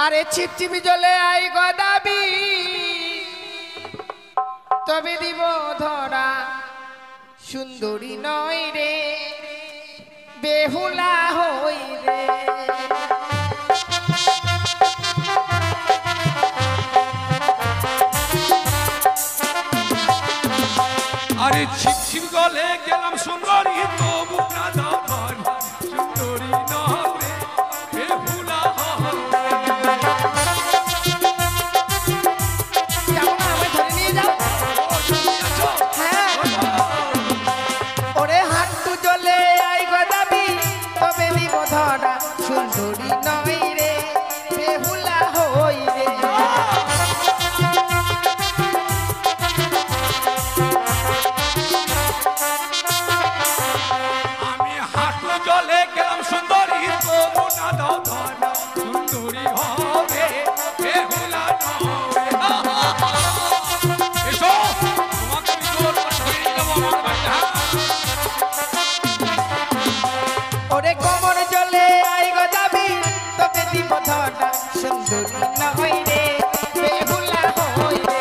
আরে ছিপছিপি জলে আই গদাবি তবে দিব ধরা সুন্দরী নয় রে বেহুলা হই রে আরে ছিপছিপ জলে গেলাম সুন্দরী তবু না দাও ধরা সুন্দরী নয় রে বেহুলা সুন্দরী নয় রে বেহুলা হই রে আমি হাঁটু জলে গেলাম সুন্দরী তবু না দাও ধরা সুন্দরী হবে বেহুলা নয় এসো তোমাকে আমি জোর করে ধরে নিয়ে যাবো আমার বাড়িতে ওরে কোমর জলে আই গদাবি তবে দিব ধরা সুন্দরী নয় রে বেহুলা হই রে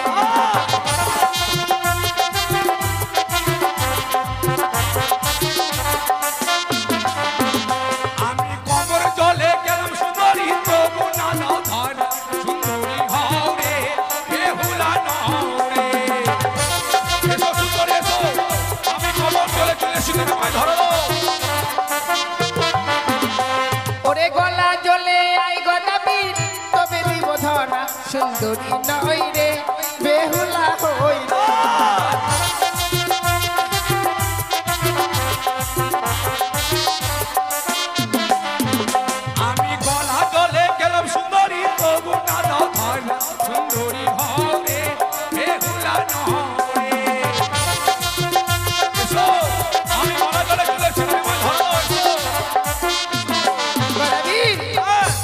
আমি কোমর জলে গেলাম সুন্দরী তবু না দাও ধরা সুন্দরী হবে বেহুলা নয় এসো সুন্দরী এসো আমি কোমর জলে চলে এসেছি তোমায় ধরো ওরে গলা জলে আই গদাবি তবে দিব ধরা সুন্দরী নয় রে বেহুলা হই রে আমি গলা জলে গেলাম সুন্দরী তবু না দাও ধরা সুন্দরী হবে বেহুলা নয় এসো আমি গলা জলে চলে এসেছি তোমায় ধরো এসো গদাবি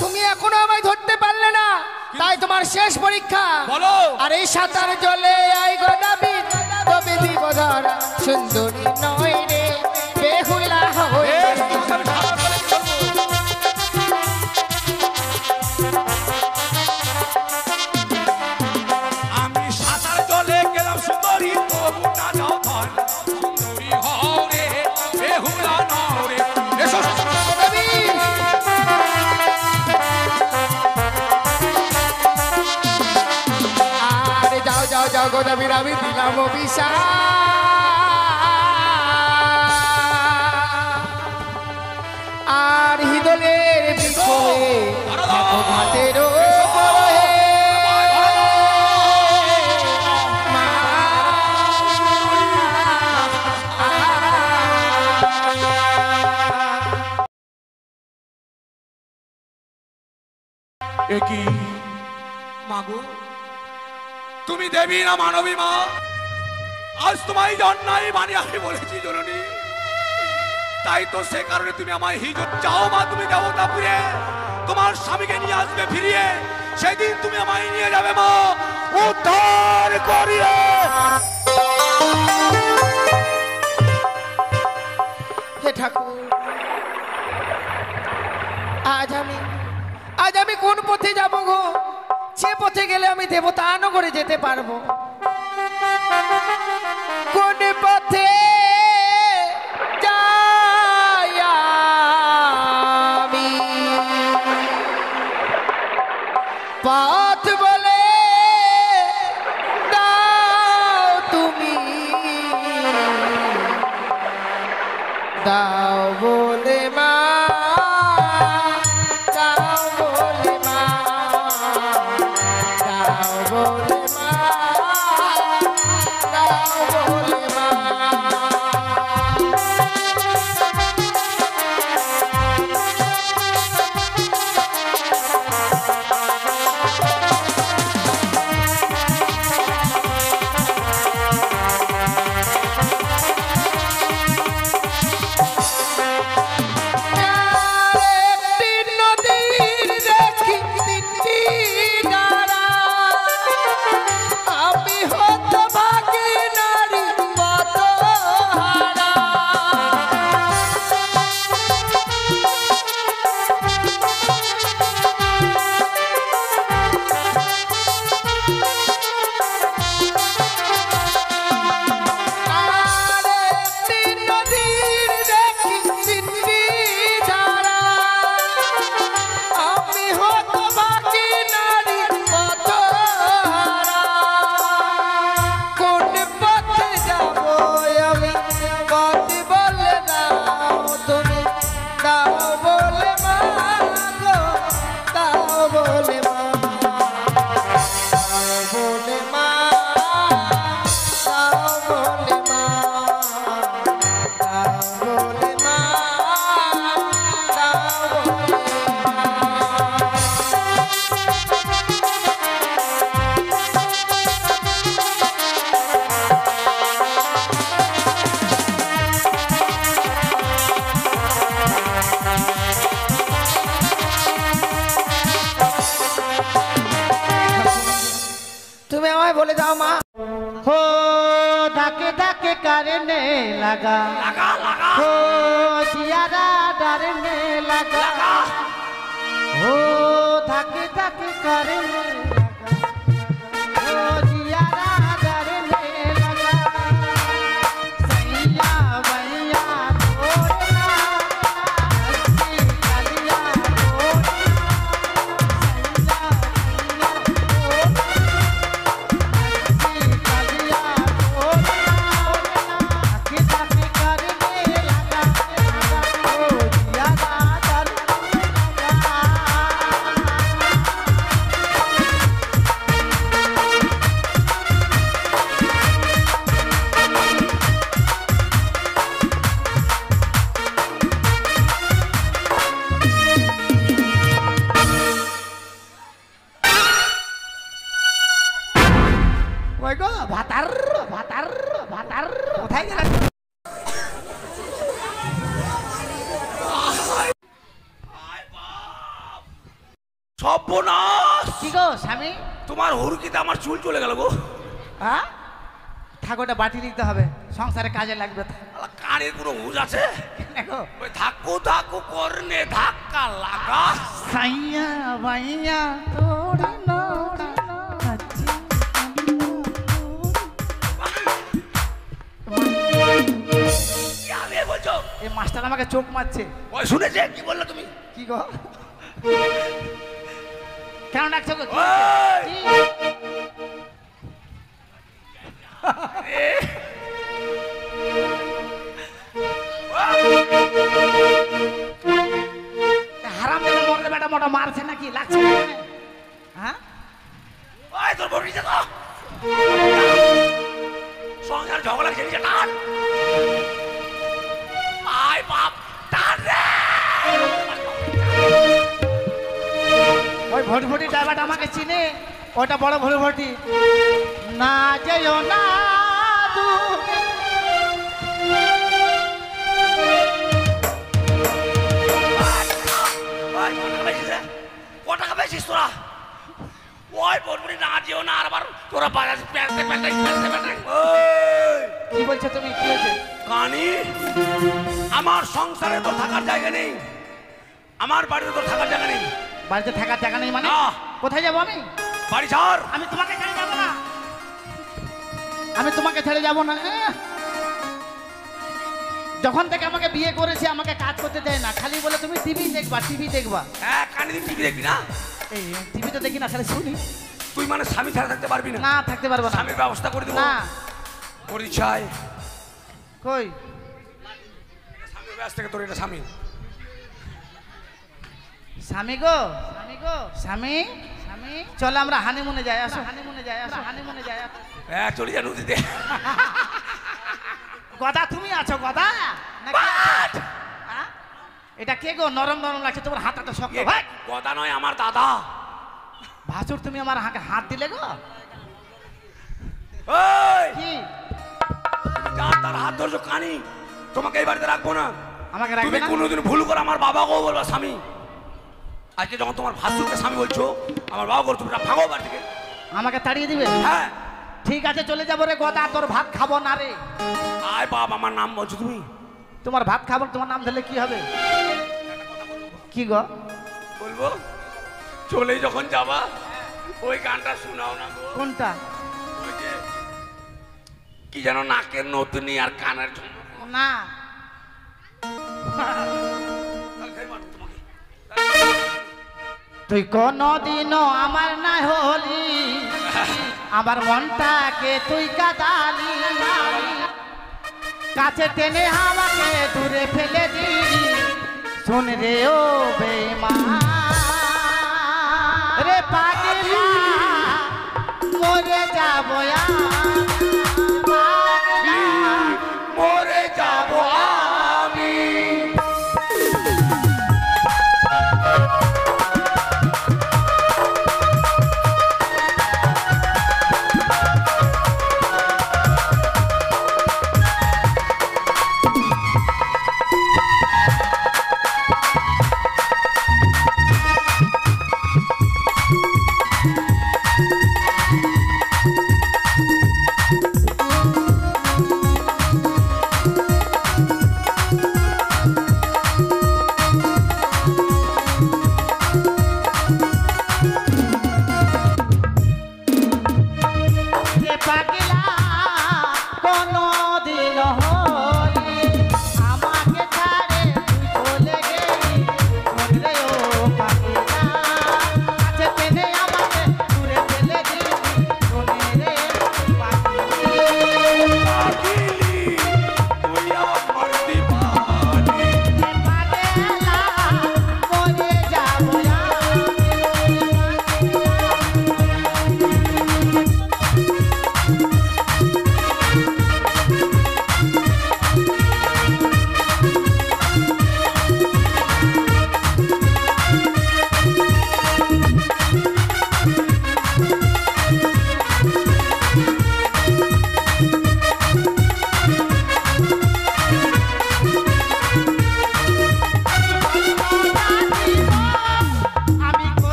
তুমি এখনো আমায় ধরতে পারলে না তাই তোমার শেষ পরীক্ষা বলো আর এই সাঁতার জলে আই গদাবি তবে দিব ধরা সুন্দরী নয় রে বেহুলা হই রে আমি সাঁতার জলে গেলাম সুন্দরী তবু না দাও ধরা সুন্দরী হবে বেহুলা নয় এসো গদাবি আরে যাও যাও যাও গদাবির আমি দিলাম অভিশাপ আর হিদলের বিষয়ে দেখো ঘাটের ওপরে মা একি মাগো তুমি দেবী না মানবী মা আজ তোমায় অন্যায় বানিয়ে আমি বলেছি জননী তাই তো সে কারণে তুমি আমায় হিজত চাও মা তুমি দেবতাপুরে তোমার স্বামীকে নিয়ে আসবে ফিরিয়ে সেদিন তুমি আমায় নিয়ে যাবে মা উদ্ধার করিয়ে হে ঠাকুর আজ আমি কোন পথে যাব গো যে পথে গেলে আমি দেবতা নগরে যেতে পারবো কোন পথে যাই আমি পথ বলে দাও তুমি দাও বলে মা দাও বলে মা দাও বলে মা দাও বলে মা सामा हो धके धके करने लगा লাগা লাগা हो जियारा डरने लगा हो धके धके करने लगा हो जियारा डरने लगा सैया भैया तोड़ना हंसी कलिया तोड़ना सैया भैया तोड़ना हंसी कलिया तोड़ना धके धके करने लगा हो जियारा डरने लगा ওই গো ভাতার ভাতার ভাতার কোথায় গেলেন সর্বনাশ কি গো স্বামী তোমার হুড়কিতে আমার চুল চলে গেল গো হ্যাঁ ঠাকুরটা বাটি নিতে হবে সংসারে কাজে লাগবে আলা, কানের কোনো হুঁশ আছে দেখো ওই ধাক্কু ধাক্কু করনে ধাক্কা লাগা সাইয়া ভাইয়া তোড়ে না আচ্ছা কি আমি বলছো এই মাস্টার আমাকে চোখ মারছে ওই শুনেছে কি বললো তুমি কি গো কেন ডাকছো গো কি? ওই! কি? হারাম দিলে মরলে বেটা মোটা মারছে নাকি লাগছে না কেন? হ্যাঁ ওই তোর বড়ি যা তো সংসার ঝগড়া লাগছে নিচে টান আয় বাপ টান রে ওই ভটভটি ড্রাইভারটা আমাকে চিনে ওটা বড় ভটভটি না যেও না দূরে। ওই কত টাকা পেয়েছিস রে? কত টাকা পেয়েছিস তোরা ওই বড়বড়ি না যেও না আর আবার তোরা বাজার প্যান্টে প্যান্টে প্যান্টে প্যান্টে ওই কি বলছো তুমি কি হয়েছে কানি আমার সংসারে তো থাকার জায়গা নেই আমার বাড়িতে তো থাকার জায়গা নেই বাড়িতে থাকার জায়গা নেই মানে না। কোথায় যাবো আমি বাড়ি ছাড় আমি তোমাকে ছেড়ে যাবো না আমি তোমাকে ছেড়ে যাবো না যখন থেকে আমাকে বিয়ে করেছে আমাকে কাজ করতে দেয় না খালি বলে তুমি টিভি দেখবা টিভি দেখবা হ্যাঁ কানি দিন টিভি দেখবি না এই টিভি তো দেখি না খালি শুনি তুই মানে স্বামী ছাড়া থাকতে পারবি না না থাকতে পারবো না স্বামীর ব্যবস্থা করে দেবো না করি চাই কই স্বামীর ব্যস্ত থেকে তোর এটা স্বামী স্বামী গো স্বামী গো স্বামী স্বামী চলো আমরা হানিমুনে যাই আসো হানিমুনে যাই আসো হানিমুনে যাই আসো হ্যাঁ চলে যা নদীতে গদা তুমি আছো গদা নাকি আছো? হ্যাঁ? এটা কে গো নরম নরম লাগছে তোমার হাতটা শক্ত ভাই কথা নয় আমার দাদা ভাসুর তুমি আমার হাত দিলে গো ওই কি যা তার হাত ধরছো কানি তোমাকে এই বাড়িতে রাখবো না আমাকে রাখবে তুমি না কোনোদিন ভুল করে আমার বাবাকেও বলবা স্বামী আজকে যখন তোমার ভাসুরকে স্বামী বলছো আমার বাবা বলছো তুমি ভাগো বাড়ি থেকে আমাকে তাড়িয়ে দিবে হ্যাঁ ঠিক আছে চলে যাবো রে গদা তোর ভাত খাবো না রে আয় বাপ আমার নাম বলছো তুমি তোমার ভাত খাবো তোমার নাম ধরলে কি হবে কি গো বলবো চলে যখন যাবা ওই গানটা শোনাও না গো কোনটা ওই যে কি যেন নাকের নতুনি আর কানের জন্য না তুই কোনদিনও আমার না হলি আমার মনটাকে তুই কাদালি কাছে টেনে আমাকে দূরে ফেলে দিলি শুন রে ও বেঈমান রে পাগলা মরে যাবো পাগলা মরে যাবো আমি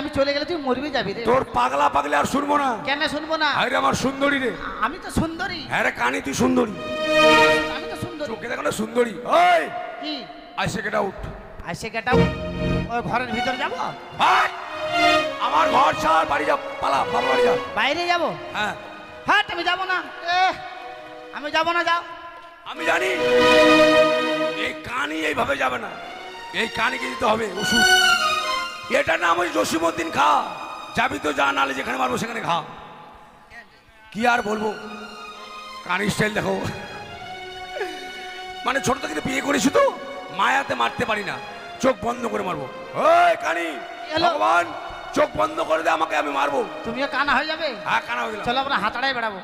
আমি চলে গেলে তুই মরবি যাবি রে। তোর পাগলা পাগলা আর শুনবো না। কেন শুনবো না? আরে আমার সুন্দরী রে। আমি তো সুন্দরী। হ্যাঁ রে কানি তুই সুন্দরী। আমি তো সুন্দরী। চোখে দেখো না সুন্দরী। ওই কি আইসে গেট আউট। আইসে গেটাও ওই ঘরের ভিতর যাব? ভাই আমার ঘর ছাড়, বাড়ি যা, পালা বাবা বাড়ি যা। বাইরে যাব? হ্যাঁ হ্যাঁ আমি যাব না। আমি যাব না, যাও। আমি জানি এই কানি এইভাবে যাবে না, এই কানিকে দিতে হবে ওষুধ। এটার নাম হচ্ছে জসিমউদ্দিন খা। যাবি তো যা, নালে যেখানে মারবো সেখানে খা। কি আর বলবো, কানি স্টাইল দেখো। মানে ছোট থেকে বিয়ে করেছি তো, মায়াতে মারতে পারি না, চোখ বন্ধ করে মারবো। ওই কানি, ভগবান চোখ বন্ধ করে দে আমাকে, আমি মারবো। তুমিও কানা হয়ে যাবে? হ্যাঁ কানা হয়ে গেলাম। চলো আমরা হাতাড়াই বেড়াবো।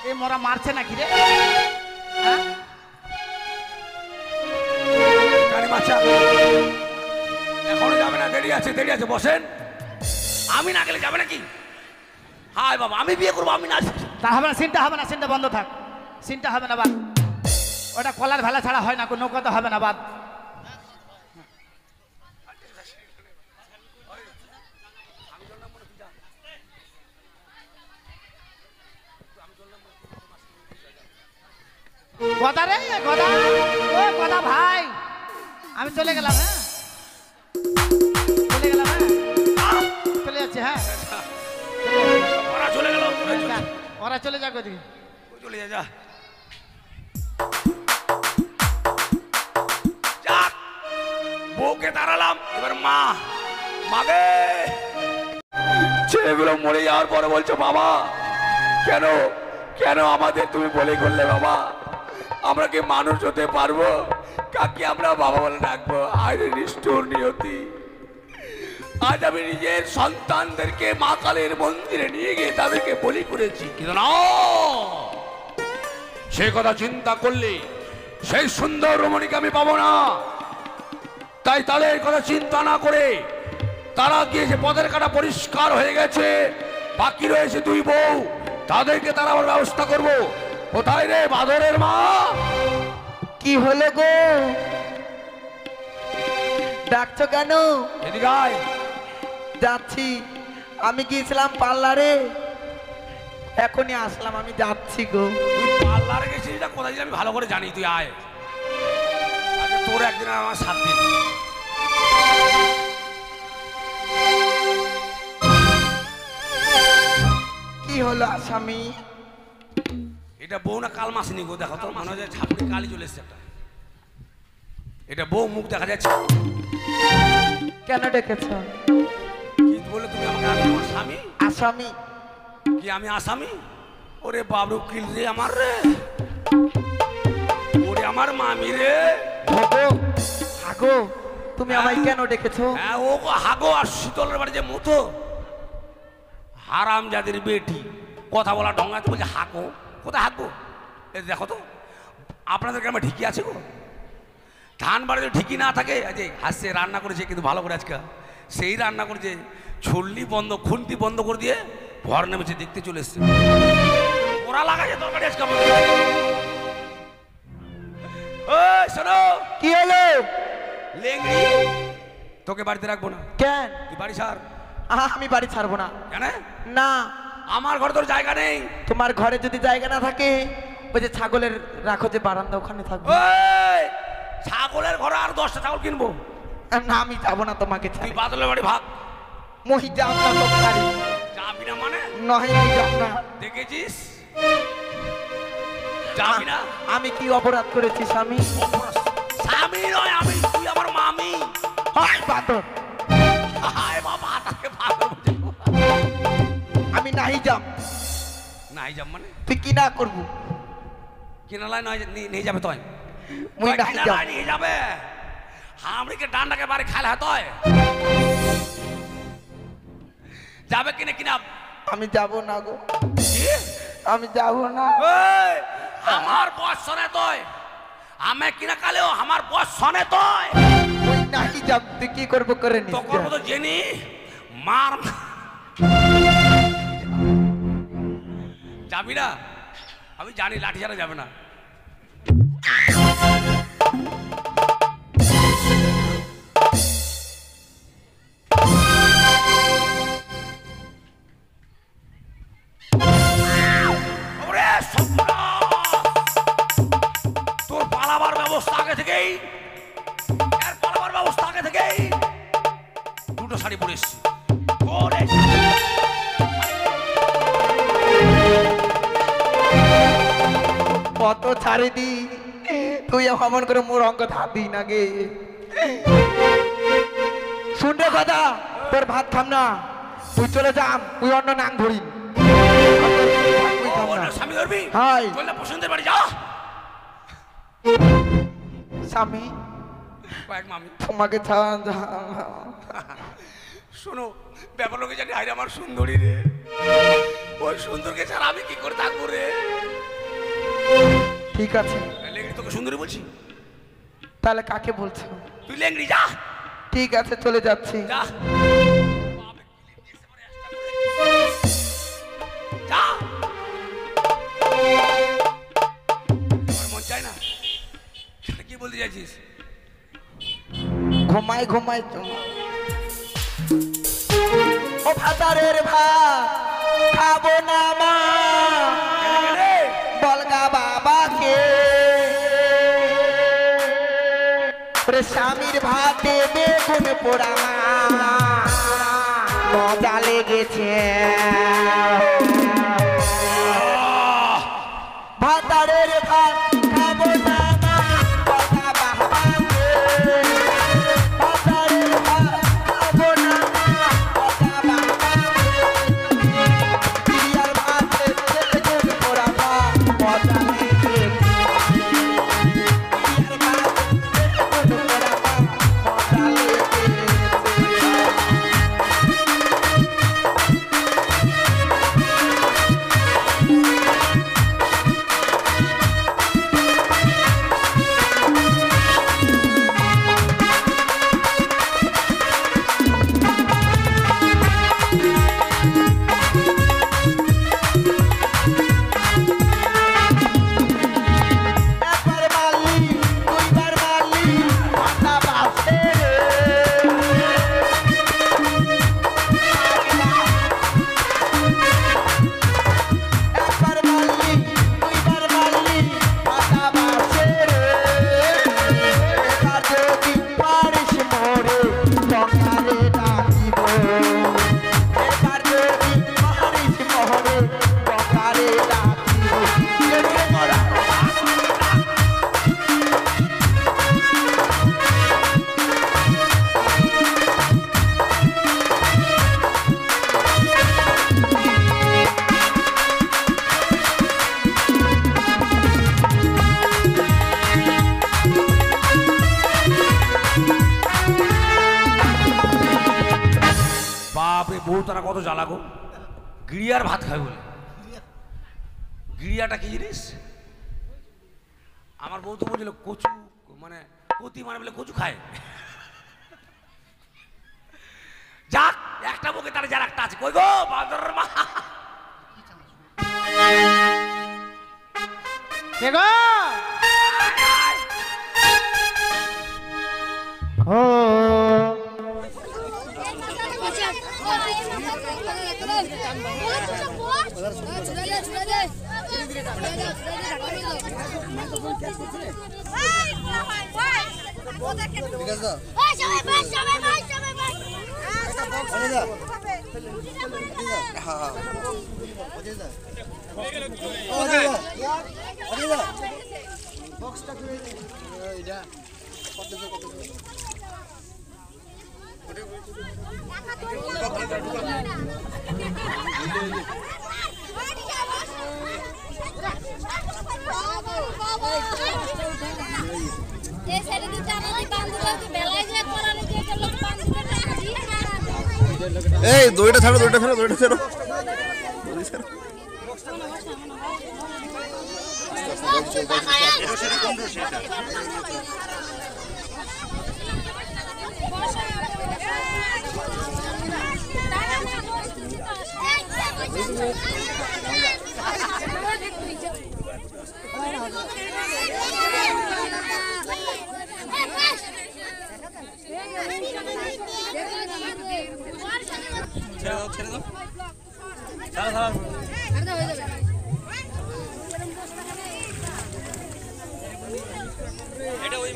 এই মরা মারছে নাকি রে? হ্যাঁ? কানি বাচ্চা এখনো যাবে না, দেরি আছে, দেরি আছে, বসেন। আমি না গেলে যাবে নাকি? হায় বাবা, আমি বিয়ে করবো, আমি না। তা হবে না, সিনটা হবে না, সিনটা বন্ধ থাক, সিনটা হবে না, বাদ। ওটা কলার ভেলা ছাড়া হয় না, কোনো নৌকা হবে না, বাদ। গদা রে, গদা, ও গদা ভাই, আমি চলে গেলাম। হ্যাঁ চলে গেলাম। হ্যাঁ চলে যাচ্ছে। হ্যাঁ ওরা চলে গেল, ওরা চলে যাক ওদিকে। চলে যা, যা। যাক, বউকে দাঁড়ালাম, এবার মা, মাগে। ছেলেগুলো মরে যাওয়ার পরে বলছো বাবা কেন, কেন আমাদের তুমি বলে করলে বাবা? আমরা কি মানুষ হতে পারবো? কাকে আমরা বাবা বলে ডাকবো? আরে নিষ্ঠুর নিয়তি, আজ আমি নিজের সন্তানদেরকে মা কালীর মন্দিরে নিয়ে গিয়ে তাদেরকে বলি করেছি, কিন্তু না, সে কথা চিন্তা করলে সেই সুন্দর রমণীকে আমি পাবো না। তাই তাদের কথা চিন্তা না করে তারা গিয়েছে, পথের কাটা পরিষ্কার হয়ে গেছে, বাকি রয়েছে দুই বউ, তাদেরকে তারা আবার ব্যবস্থা করবো। কোথায় রে বাদরের মা? কি হলো গো, ডাকছো কেন? এদিকে আয়। যাচ্ছি, আমি গিয়েছিলাম পার্লারে, এখনই আসলাম, আমি যাচ্ছি গো। তুই পার্লারে গেছিস না কোথায় আমি ভালো করে জানি, তুই আয়। আচ্ছা তোর একদিন আর আমার 7 দিন। কি হলো আসামি? এটা বউ না কাল মাসিনি গো, দেখো তো মনে হয় ঝাপড়ি কালি চলে এসছে একটা। এটা বউ, মুখ দেখা যাচ্ছে। কেন ডেকেছ? কি বলে তুমি আমাকে? আমি তোমার স্বামী? আসামি? কি আমি আসামি? ওরে বাবু কিল রে আমার রে, ওরে আমার মামি রে। হাগো, হাগো, তুমি আমায় কেন ডেকেছো? হ্যাঁ ও হাগো, আর শীতলের বাড়ি যে মতো হারাম জাতির বেটি, কথা বলা ঢঙ্গাতে বলছে হাগো। কোথায় হাগো? এই দেখো তো আপনাদের গ্রামে ঢিকি আছে গো? ধান বাড়ি ঢিকি না থাকে, আজকে হাসছে রান্না করেছে কিন্তু ভালো করে, আজকে সেই রান্না করেছে, ছল্লি বন্ধ, খুন্তি বন্ধ করে দিয়ে ভর নেমেছে, দেখতে চলে এসছে। ওরা লাগাছে তরকারি আজকে। ওই শোনো, কি হলো? লেংড়ি, তোকে বাড়িতে রাখবো না। কেন? তুই বাড়ি ছাড়। আমি বাড়ি ছাড়বো না। কেন? না, আমার ঘরে তোর জায়গা নেই। তোমার ঘরে যদি জায়গা না থাকে, ওই যে ছাগলের রাখো যে বারান্দা, ওখানে থাকবো। ওই ছাগলের ঘরে আর 10টা ছাগল কিনবো। না, আমি যাবো না তোমাকে তুই ছাড়ি। বাদলের বাড়ি ভাগ। মহি যাও না তো ছাড়ি। যাবি না মানে? নয়, আমি যাব না। দেখেছিস, যাবি না। আমি কি অপরাধ করেছি স্বামী? স্বামী নয় আমি, তুই আমার মামি। হায় বাদর, হায় বাবা, তাকে ভালো আমি নাই যাব। নাই যাব মানে? তুই কি না করবো? কিনালায় নয় নিয়ে যাবে তুই? মুই নাই যাব। কিনালায় নিয়ে যাবে? হামড়িকে ডান্ডাকে বাড়ি খাইলে হয় তুই? যাবে কিনে কিনা? আমি যাব না গো, কি? আমি যাব না। এই, আমার বস শোনে তুই, আমি কিনা কালেও আমার বস শোনে তুই। মুই নাই যাব, তুই কি করবো করে নিস। তো করবো তো জেনি মার। যাবি না? আমি জানি লাঠি ছাড়া যাবে না। থেকেই এর পালাবার ব্যবস্থা আগে থেকেই দুটো শাড়ি পরে এসছি। পরে কত ছাড়ি দি তুই অমন করে মোর অঙ্ক ধার দিই না গে। শুন রে কথা, তোর ভাত খাম না, তুই চলে যাম, তুই অন্য নাম ধরি। স্বামী ধরবি? হাই বললে পছন্দের বাড়ি যা। স্বামী কয়েক মামি তোমাকে ছাড়া শোনো, ব্যাপার লোকে জানি হাই আমার সুন্দরী রে, ওই সুন্দরকে ছাড়া আমি কি করে থাকবো রে? ঠিক আছে, লেংড়ি তোকে সুন্দরী বলছি, তাহলে কাকে বলছো? তুই লেংড়ি যা। ঠিক আছে, চলে যাচ্ছি। যা যা, আমার মন চায় না। কি বলতে চাইছিস? ঘুমাই ঘুমাই ও ভাতারের ভাত খাবো না মা, বলগা বাবাকে রে স্বামীর ভাতে বেগুন পোড়া মজা লেগেছে। ভাতারের ভাত খাবো না মা, বলগা বাবাকে ভাতারের ভাত খাবো না মা, বলগা বাবাকে বিরিয়ার ভাতে বেগুন পোড়া মজা লেগেছে। বিরিয়ার ভাতে বেগুন পোড়া মজা লেগেছে। একবার মারলি দুইবার মারলি মাথা বাসে রে। একবার মারলি দুইবার মারলি মাথা বাসে রে। এবার যদি পারিস মোরে সকালে ডাকিব, এবার যদি পারিস মোরে সকালে ডাকিব। মরা বাপরে, বউ তারা কত জ্বালাগো। গিরিয়ার ভাত খায় বলে। গিরিয়াটা কি জিনিস? আমার বউ তো বলছিল কচু, মানে কতি মানে বলে কচু খায়। যাক, একটা বুকে তার যার একটা আছে। কই গো বাদর মা? দেখো ও এই দইটা ছাড়ো, দইটা ফেলো, দইটা ছাড়ো। এটা ওই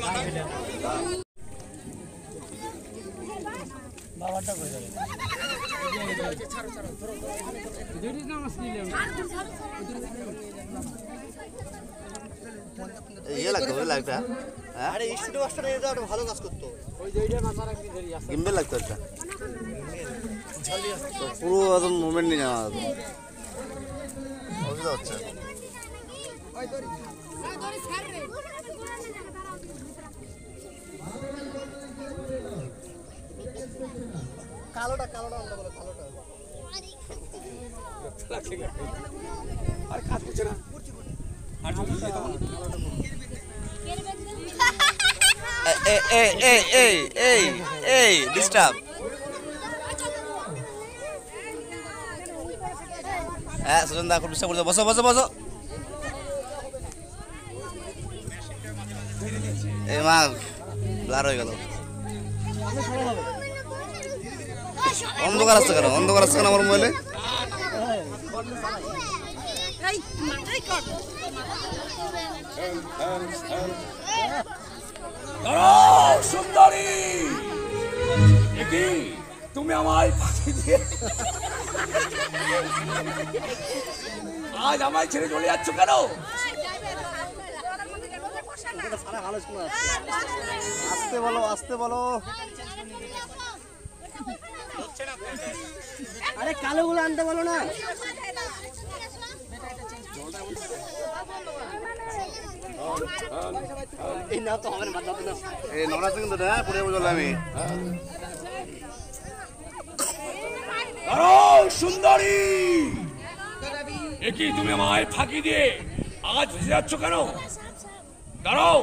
ইয়ে লাগতো ওই লাইটটা আরে স্টুডিও মাস্টার এটা একটা ভালো কাজ করতো ওই যেইটা মাথা রাখবি ধরি আছে গিম্বেল লাগতো একটা তো পুরো একদম মোমেন্ট নিয়ে যাওয়া হতো অসুবিধা হচ্ছে কালোটা কালোটা আমরা বলে কালোটা আর কাজ করছে না আর এই ডিস্টার্ব হ্যাঁ সুজন দা ডিস্টার্ব করতে বসো বসো বসো এই মা ব্লার হয়ে গেল অন্ধকার আসছে কেন অন্ধকার আসছে কেন আমার মোবাইলে সুন্দরী একই তুমি আমায় ফাঁকি দিয়ে আজ আমায় ছেড়ে চলে যাচ্ছ কেন? আসতে বলো আসতে বলো আরে কালোগুলো আনতে বলো না। এই না তো হবে না এই নড়া কিন্তু না পুরো বুঝলাম আমি দাঁড়াও সুন্দরী একই তুমি আমায় ফাঁকি দিয়ে আজ ভেসে যাচ্ছ কেন? দাঁড়াও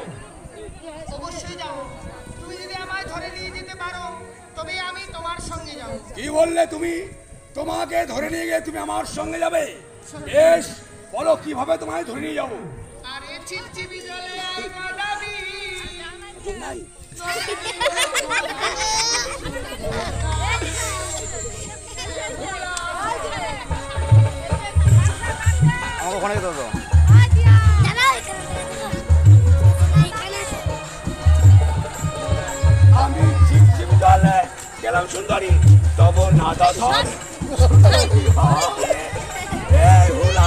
অবশ্যই যাও তুমি যদি আমায় ধরে নিয়ে যেতে পারো তবে আমি তোমার সঙ্গে যাব কি বললে তুমি? তোমাকে ধরে নিয়ে গিয়ে তুমি আমার সঙ্গে যাবে? বেশ বলো কিভাবে তোমায় ধরে নিয়ে যাবো? আরে চিপচিপি জলে আর গড়াবি আমাকে ওখানে যেতে হতো আমি চিপচিপ জলে গেলাম সুন্দরী তব না ধর ওই না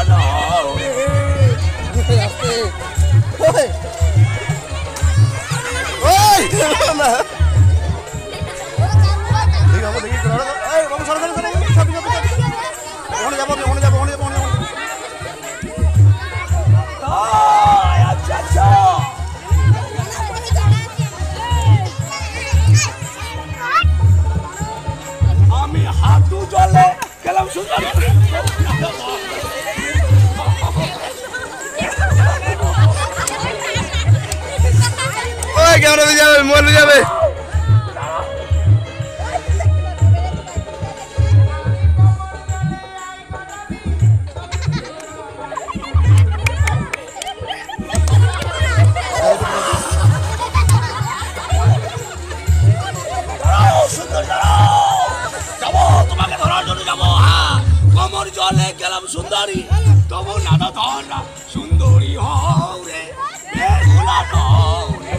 দেখো দেখি এই বাবু সরো সরো সরো সব সব ওখানে যাবো ওখানে যাবো ওখানে যাবো আচ্ছা আচ্ছা আমি হাঁটু জলে গেলাম সুন্দরী ওই ক্যামেরা যাবে মোবাইল যাবে যাবো তোমাকে ধরার জন্য যাবো। হ্যাঁ কোমর জলে গেলাম সুন্দরী তবু নাদা ধর না সুন্দরী হও রে বেহুলা নও রে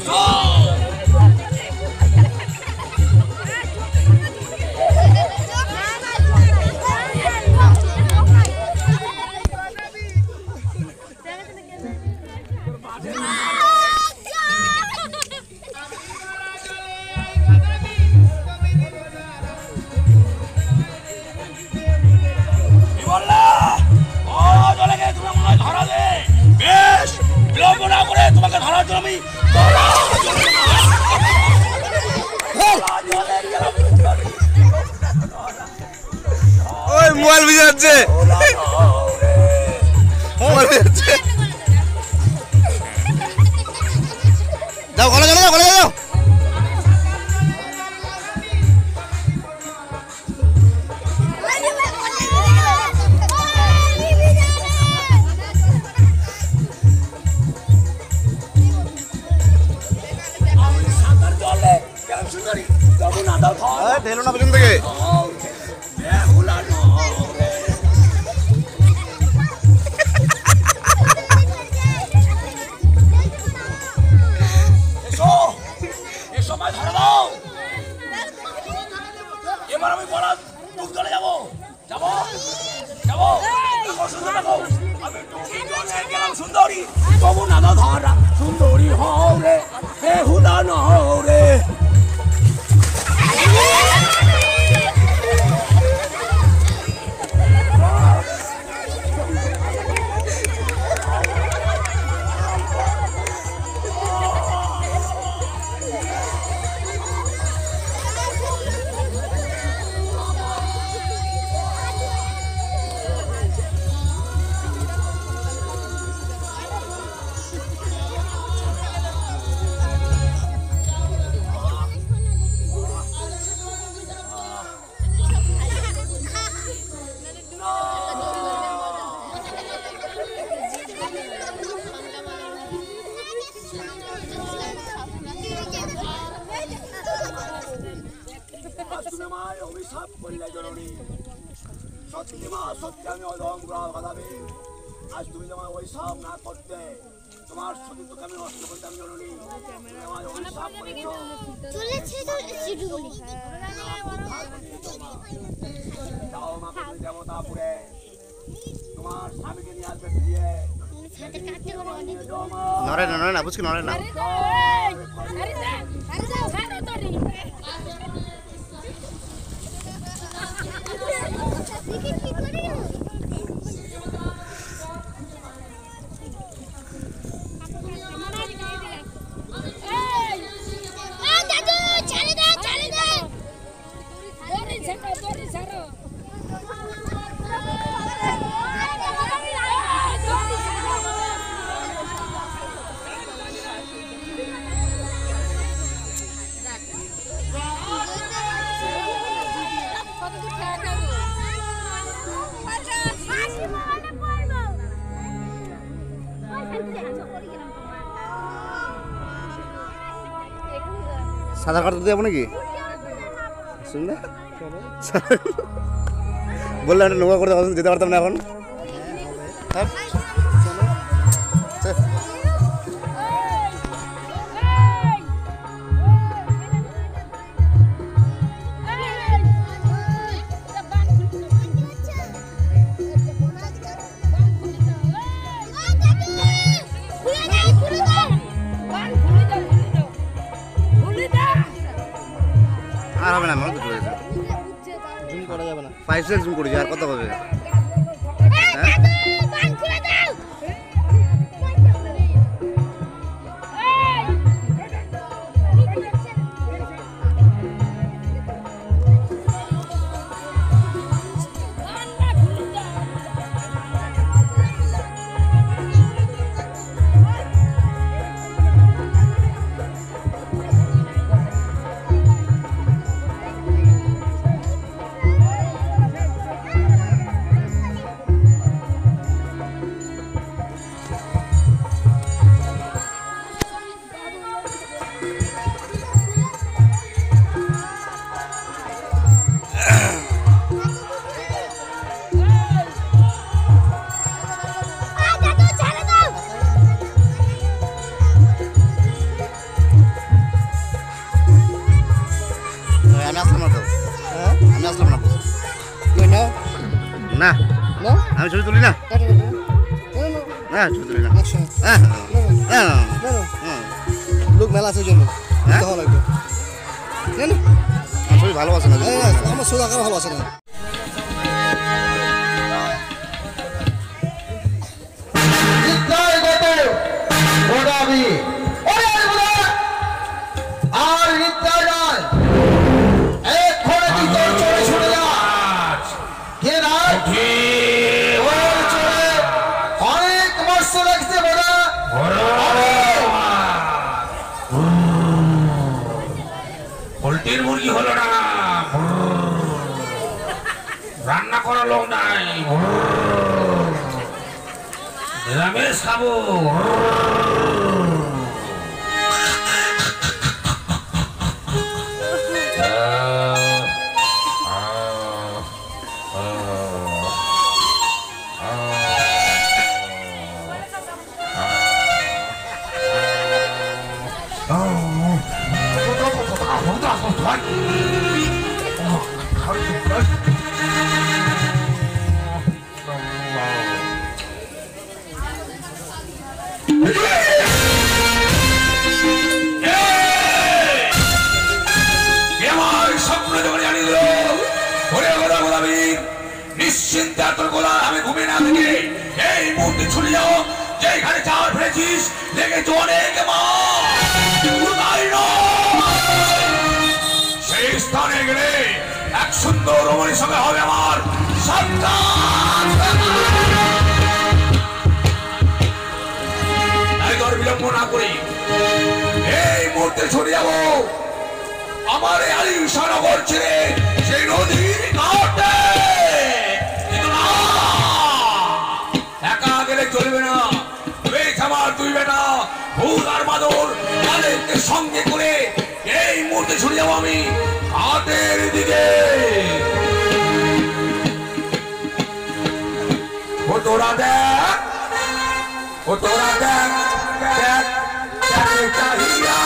তোমাকে ধরার জন্য আমি ওই মোবাইল ভিজে যাচ্ছে মোবাইল ভিজে যাচ্ছে যাও ঘরে যাও ঘরে যাও ঢেলো না পেছন থেকে এসো সুন্দরী তবু নানা ধরা সুন্দরী হও রে বেহুদা নহও রে অভিশাপ করলে জননী সত্যি মা সত্যি আমি অধমে আজ তুমি তোমার অভিশাপ না করতে তোমার সতীত্বকে আমি নষ্ট করতাম জননী তুমি আমার অভিশাপ করেছো যাও মা তুমি দেবতাপুরে তোমার স্বামীকে নিয়ে আসবে ফিরিয়ে নড়ে না নড়ে না বুঝকি নড়ে না সাদা কার্ড দেবো নাকি শুনলে বললাম নোংরা করতে যেতে পারতাম না এখন আর হবে না আমার তো চলে জুম করা যাবে না 5 সেকেন্ড জুম করেছি আর কত হবে না আমি ছবি তুলি না ছবি তুলি না লোক মেলা আছে জন্য লাগবে ছবি ভালোবাসে না আমার সোজা কারো ভালোবাসে না পোল্ট্রির মুরগি হলো না রান্না করা লোক নাই নিরামিষ খাবো জায়গা থেকে এই মুহূর্তে ছুটে যাও, যেখানে চার ফেলেছিস লেগেছে অনেক মাছ, কিন্তু তাই নয়, সেই স্থানে গেলে এক সুন্দর রমণীর সঙ্গে হবে আমার সাক্ষাৎ। তাই তোর বিলম্ব না করি এই মুহূর্তে ছুটে যাবো আমার এই আলিশানগর ছেড়ে সেই নদীর ঘাটে। কিন্তু না, একা গেলে চলবে না, রয়েছে আমার দুই বেটা ভূত আর মাদর, তাদেরকে সঙ্গে করে এই মুহূর্তে ছুটে যাবো আমি ঘাটের দিকে। ও তোরা দেখ, ও তোরা দেখ, দেখ দেখ চাহিয়া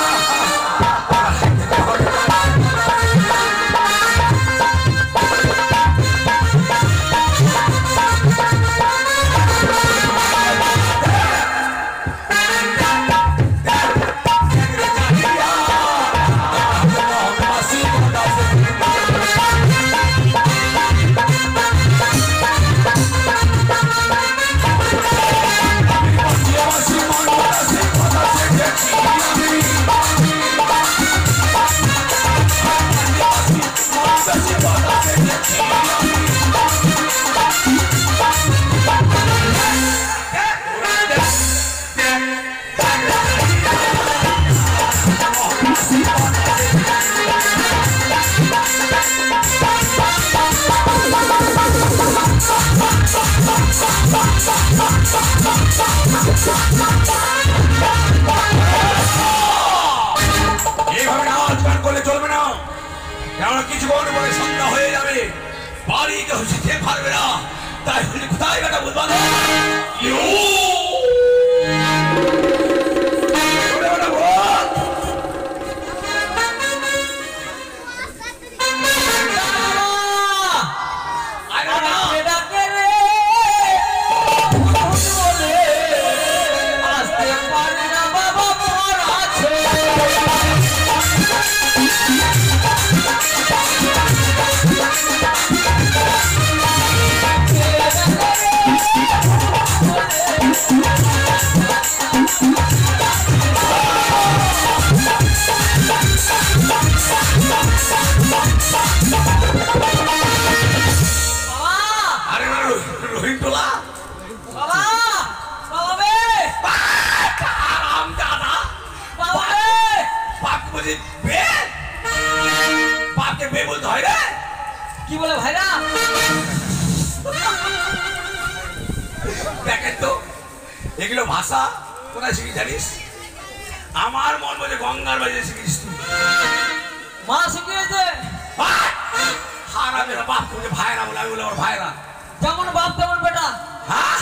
এইভাবে নাচ গান করলে চলবে না, কেননা কিছুক্ষণ পরে সন্ধ্যা হয়ে যাবে, বাড়ি কেউ যেতে পারবে না। তাই বলি কোথায় বেটা বুঝবা না কি বলে ভাইরা? দেখেন তো এগুলো ভাষা কোথায় শিখি জানিস? আমার মন বলে গঙ্গার বাজে শিখিস তুই। মা শিখিয়েছে। হারামের বাপ করে ভাইরা বলে, আমি বলে ওর ভাইরা। যেমন বাপ তেমন বেটা। হ্যাঁ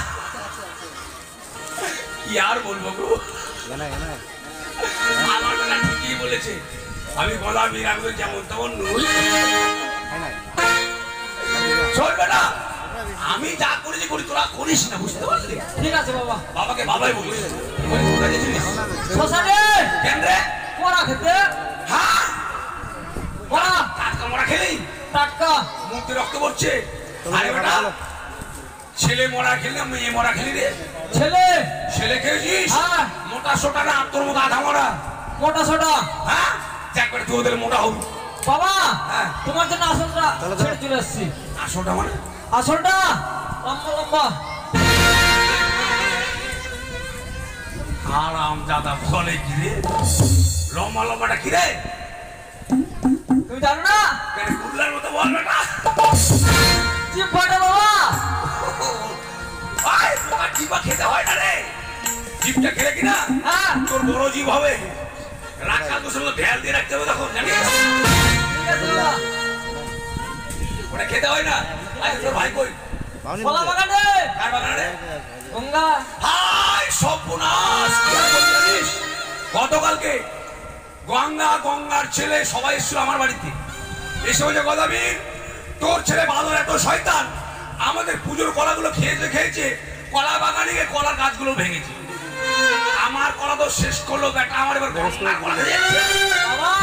কি আর বলবো গো, আমার বেলা ঠিকই বলেছে, আমি গোলামী রাখবো যেমন তেমন নই। চলবে না, আমি যা করেছি করি, তোরা করিস না, বুঝতে পারলি? ঠিক আছে বাবা। বাবাকে বাবাই বলিস। শ্মশানে কেন রে? মরা খেতে। হ্যাঁ মরা টাটকা মরা খেলি, টাটকা মুখে রক্ত পড়ছে। আরে বেটা ছেলে মরা খেলি না মেয়ে মরা খেলি রে? ছেলে। ছেলে খেয়েছিস? হ্যাঁ। মোটা সোটা না তোর মতো আধা মরা? মোটা সোটা। হ্যাঁ দেখ করে তুই ওদের মোটা হবি। বাবা হ্যাঁ। তোমার জন্য আসলটা ছেড়ে চলে আসছি। আসলটা মানে? আসলটা লম্বা লম্বা। আরাম দাদা বলে কি রে? লম্বা লম্বাটা কি রে? তুমি জানো না? কেন কুল্লার মতো বল বেটা। জিভ ফাটা বাবা। ভাই পোকা জিভা খেতে হয় না রে, জিভটা খেলে কিনা হ্যাঁ তোর বড় জিভ হবে। রাখা তো সঙ্গে ভ্যাল দিয়ে রাখতে হবে তখন, জানিস? ঠিক আছে বাবা। ওটা খেতে হয় না। আচ্ছা তোর ভাই কই? কলা বাগানে। কার বাগানে? গঙ্গা। হাই সর্বনাশ, কি আর বলবি জানিস? গতকালকে গঙ্গার ছেলে সবাই এসেছিল আমার বাড়িতে, এসে বলছে গদাবীর তোর ছেলে ভালো এত শয়তান, আমাদের পুজোর কলাগুলো খেয়েছে, কলা বাগানে গিয়ে কলার গাছগুলো ভেঙেছে। আমার কলা তো শেষ করলো বেটা, আমার এবার গঙ্গার কলা খেয়ে যাচ্ছে। বাবা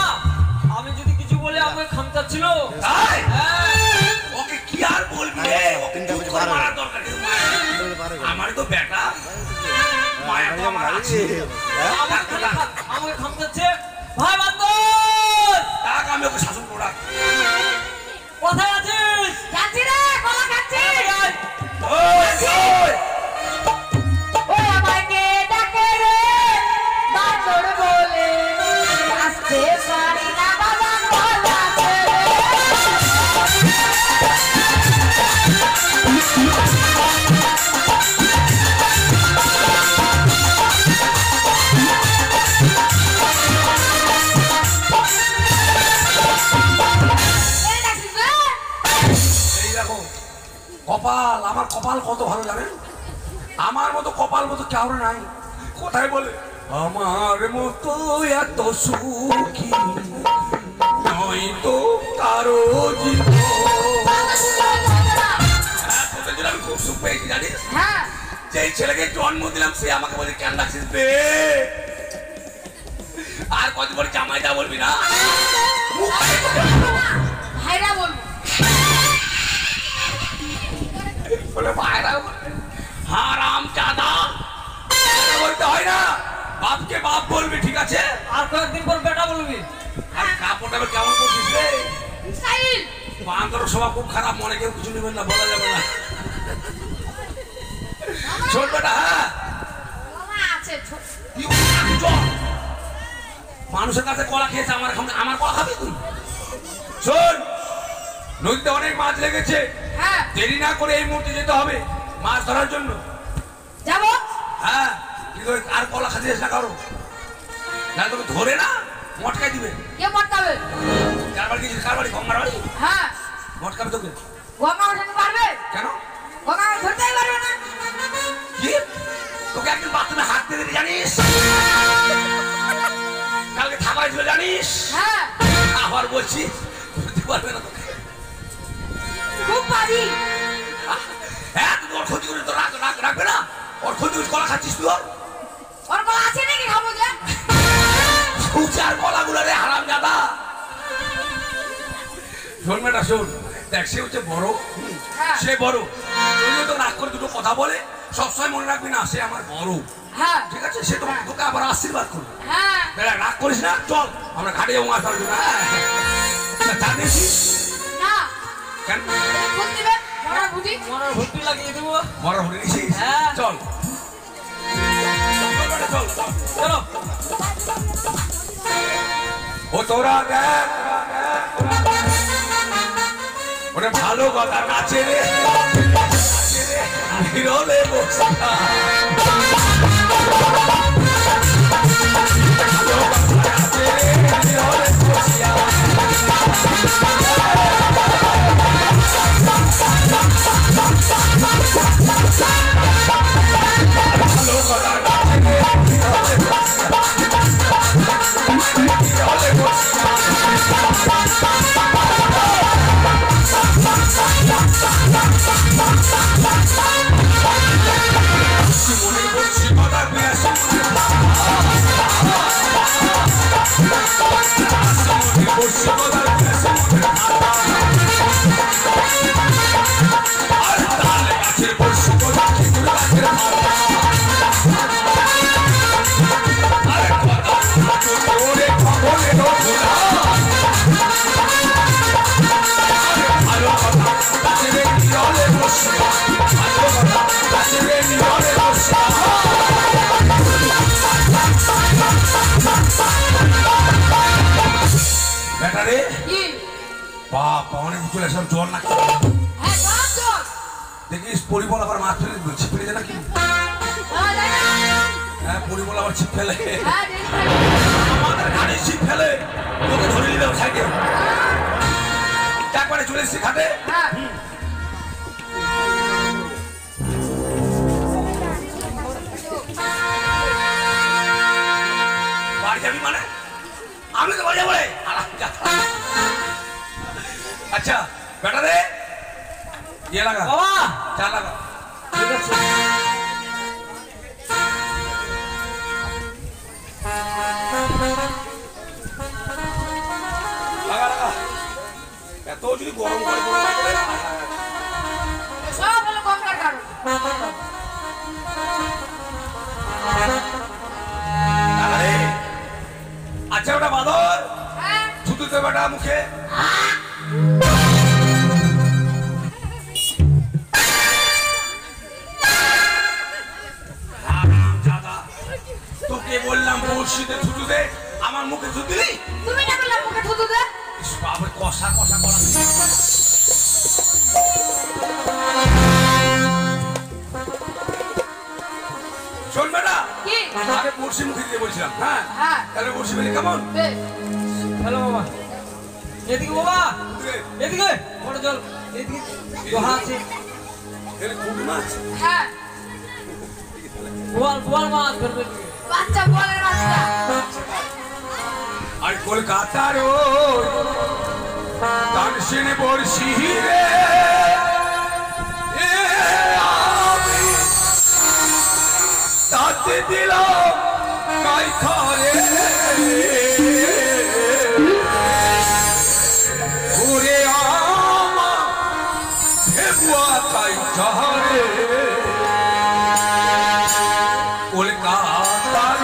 আমি যদি কিছু বলে আমাকে খামচা ছিল। তাই? হ্যাঁ ওকে কি আর বলবি রে? ওকে চুপ করে মারার দরকার নেই। আমার তো বেটা মায়া তো আমার আছে আমাকে খামচাচ্ছে ভাই বান্দর তাকে আমি ওকে শাসন করা কোথায় আছিস? যাচ্ছি রে, কলা খাচ্ছি। ওই ও আমাকে ডাকে রে, বান্দর বলে। আসতে পারি না বাবা কলা ছেড়ে। এই ডাকছিস রে? এই দেখো কপাল আমার কপাল কত ভালো জানেন আমার মতো কপাল মতো কারো নাই কোথায় বলে আমার মতো এত সুখী নয় তো কারো জীবন হ্যাঁ, তোদের জন্য আমি খুব সুখ পেয়েছি জানিস হ্যাঁ, যেই ছেলেকে জন্ম দিলাম সে আমাকে বলে কেন ডাকছিস বে আর কত বড় জামাই যা বলবি না ভাইরা বলবো। বলে ভাইরা হারাম জাদা বলতে হয় না বাপকে বাপ বলবি ঠিক আছে আর কয়েকদিন পর বেটা বলবি। আর কাপড়টা কেমন করছিস রে স্টাইল। বান্ধব সভা খুব খারাপ মনে কেউ কিছু নেবেন না বলা যাবে না শোন বেটা হ্যাঁ বাবা আছে ছোট। কি বলছিস? চল। মানুষের কাছে কলা খেয়েছে আমার কলা খাবি তুই শোন নদীতে অনেক মাছ লেগেছে হ্যাঁ, দেরি না করে এই মুহূর্তে যেতে হবে মাছ ধরার জন্য যাবো। হ্যাঁ কিন্তু আর কলা খাতে যাস না কারো না তোকে ধরে না মটকাই দিবে কে মটকাবে? কার বাড়ি গেছিস কার বাড়ি গঙ্গার বাড়ি হ্যাঁ, মটকাবে তোকে গঙ্গা ওঠাতে পারবে? কেন গঙ্গা ধরতেই পারবে না। কি তোকে একদিন বাথরুমে হাত দিয়ে দিতে জানিস কালকে থাকায় ছিল জানিস হ্যাঁ, আবার বলছি ধরতে পারবে না তোকে খুব পারি। হ্যাঁ তুমি ওর ক্ষতি করে তো রাখবে না ওর ক্ষতি করে কলা খাচ্ছিস তুই ওর গলা আছে নাকি খাবো যে? উচার কলাগুলো রে হারাম জাদা শোন বেটা শোন দেখ সে হচ্ছে বড় হ্যাঁ, সে বড় তুইও তো রাগ করে দুটো কথা বলে সবসময় মনে রাখবি না সে আমার বড় হ্যাঁ, ঠিক আছে সে তো তোকে আবার আশীর্বাদ করবে হ্যাঁ। রাগ করিস না চল আমরা ঘাটে যাবো মাছ ধরার জন্য জানিস না, কেন ফুল দিবে, মরার বুদ্ধি। মরার ভর্তি লাগিয়ে দেবো। মরা হয়ে নিছিস হ্যাঁ। চল চল চল চলো ও তোরা দেখ ওরে ভালো কথা নাচে রে হিরোলে বসে ভালো কথা নাচে রে হিরোলে বসিয়া ভালো কথা নাচে রে হিরোলে বসিয়া মনে করছি কথা পেয়েছি মনে করছি কথা পেয়েছি আর তাহলে গাছের করছি কথা খেজুর গাছের আরে কথা ওরে খবরে ঢোকা ভালো কথা গাছের নিরলে বসিয়া ভালো কথা গাছের নিরলে বসিয়া বেটা রে কি? বাবা অনেক চলে সব জ্বর না হ্যাঁ, সব চল। দেখিস পরিমল আবার মাছ ফেলে ছিপ ফেলে যায় নাকি হ্যাঁ, যাই না। হ্যাঁ পরিমল আবার ছিপ ফেলে হ্যাঁ, দেখি। আমাদের ঘাটে ছিপ ফেলে তোকে ধরে নিবে সাইডে একবারে চলে এসেছি ঘাটে হ্যাঁ, বাড়ি যাবি মানে আমি তো বাড়ি যাবো রে। আচ্ছা বেটা রে ইয়ে লাগা বাবা চা লাগা ঠিক আছে লাগা লাগা এত যদি গরম করে সব হলো গঙ্গার কারণ। লাগা মুখে। হারামজাদা, তোকে বললাম বড়শিতে থুতু দে, আমার মুখে থুতু দিলি? তুমি না বললে মুখে থুতু দে। ইস, বাবা, কষা কষা করা। শোন বেটা, কি? আগে বড়শি মুখে দিতে বলছিলাম। হ্যাঁ হ্যাঁ। তাহলে বড়শি বেলি কেমন? বেশ। হ্যালো বাবা, এদিকে বাবা, এদিকে বড় জল, এদিকে দোহা আছে, এখানে কুটি মাছ। হ্যাঁ। বোয়াল মাছ ধরবে। বাচ্চা বলের বাচ্চা। আর কলকাতার তানসেন বর্ষি রে এ আমি তাতে দিলাম কাই খারে ঘুরে আমা ভেবুয়া কাই খারে কলকাতার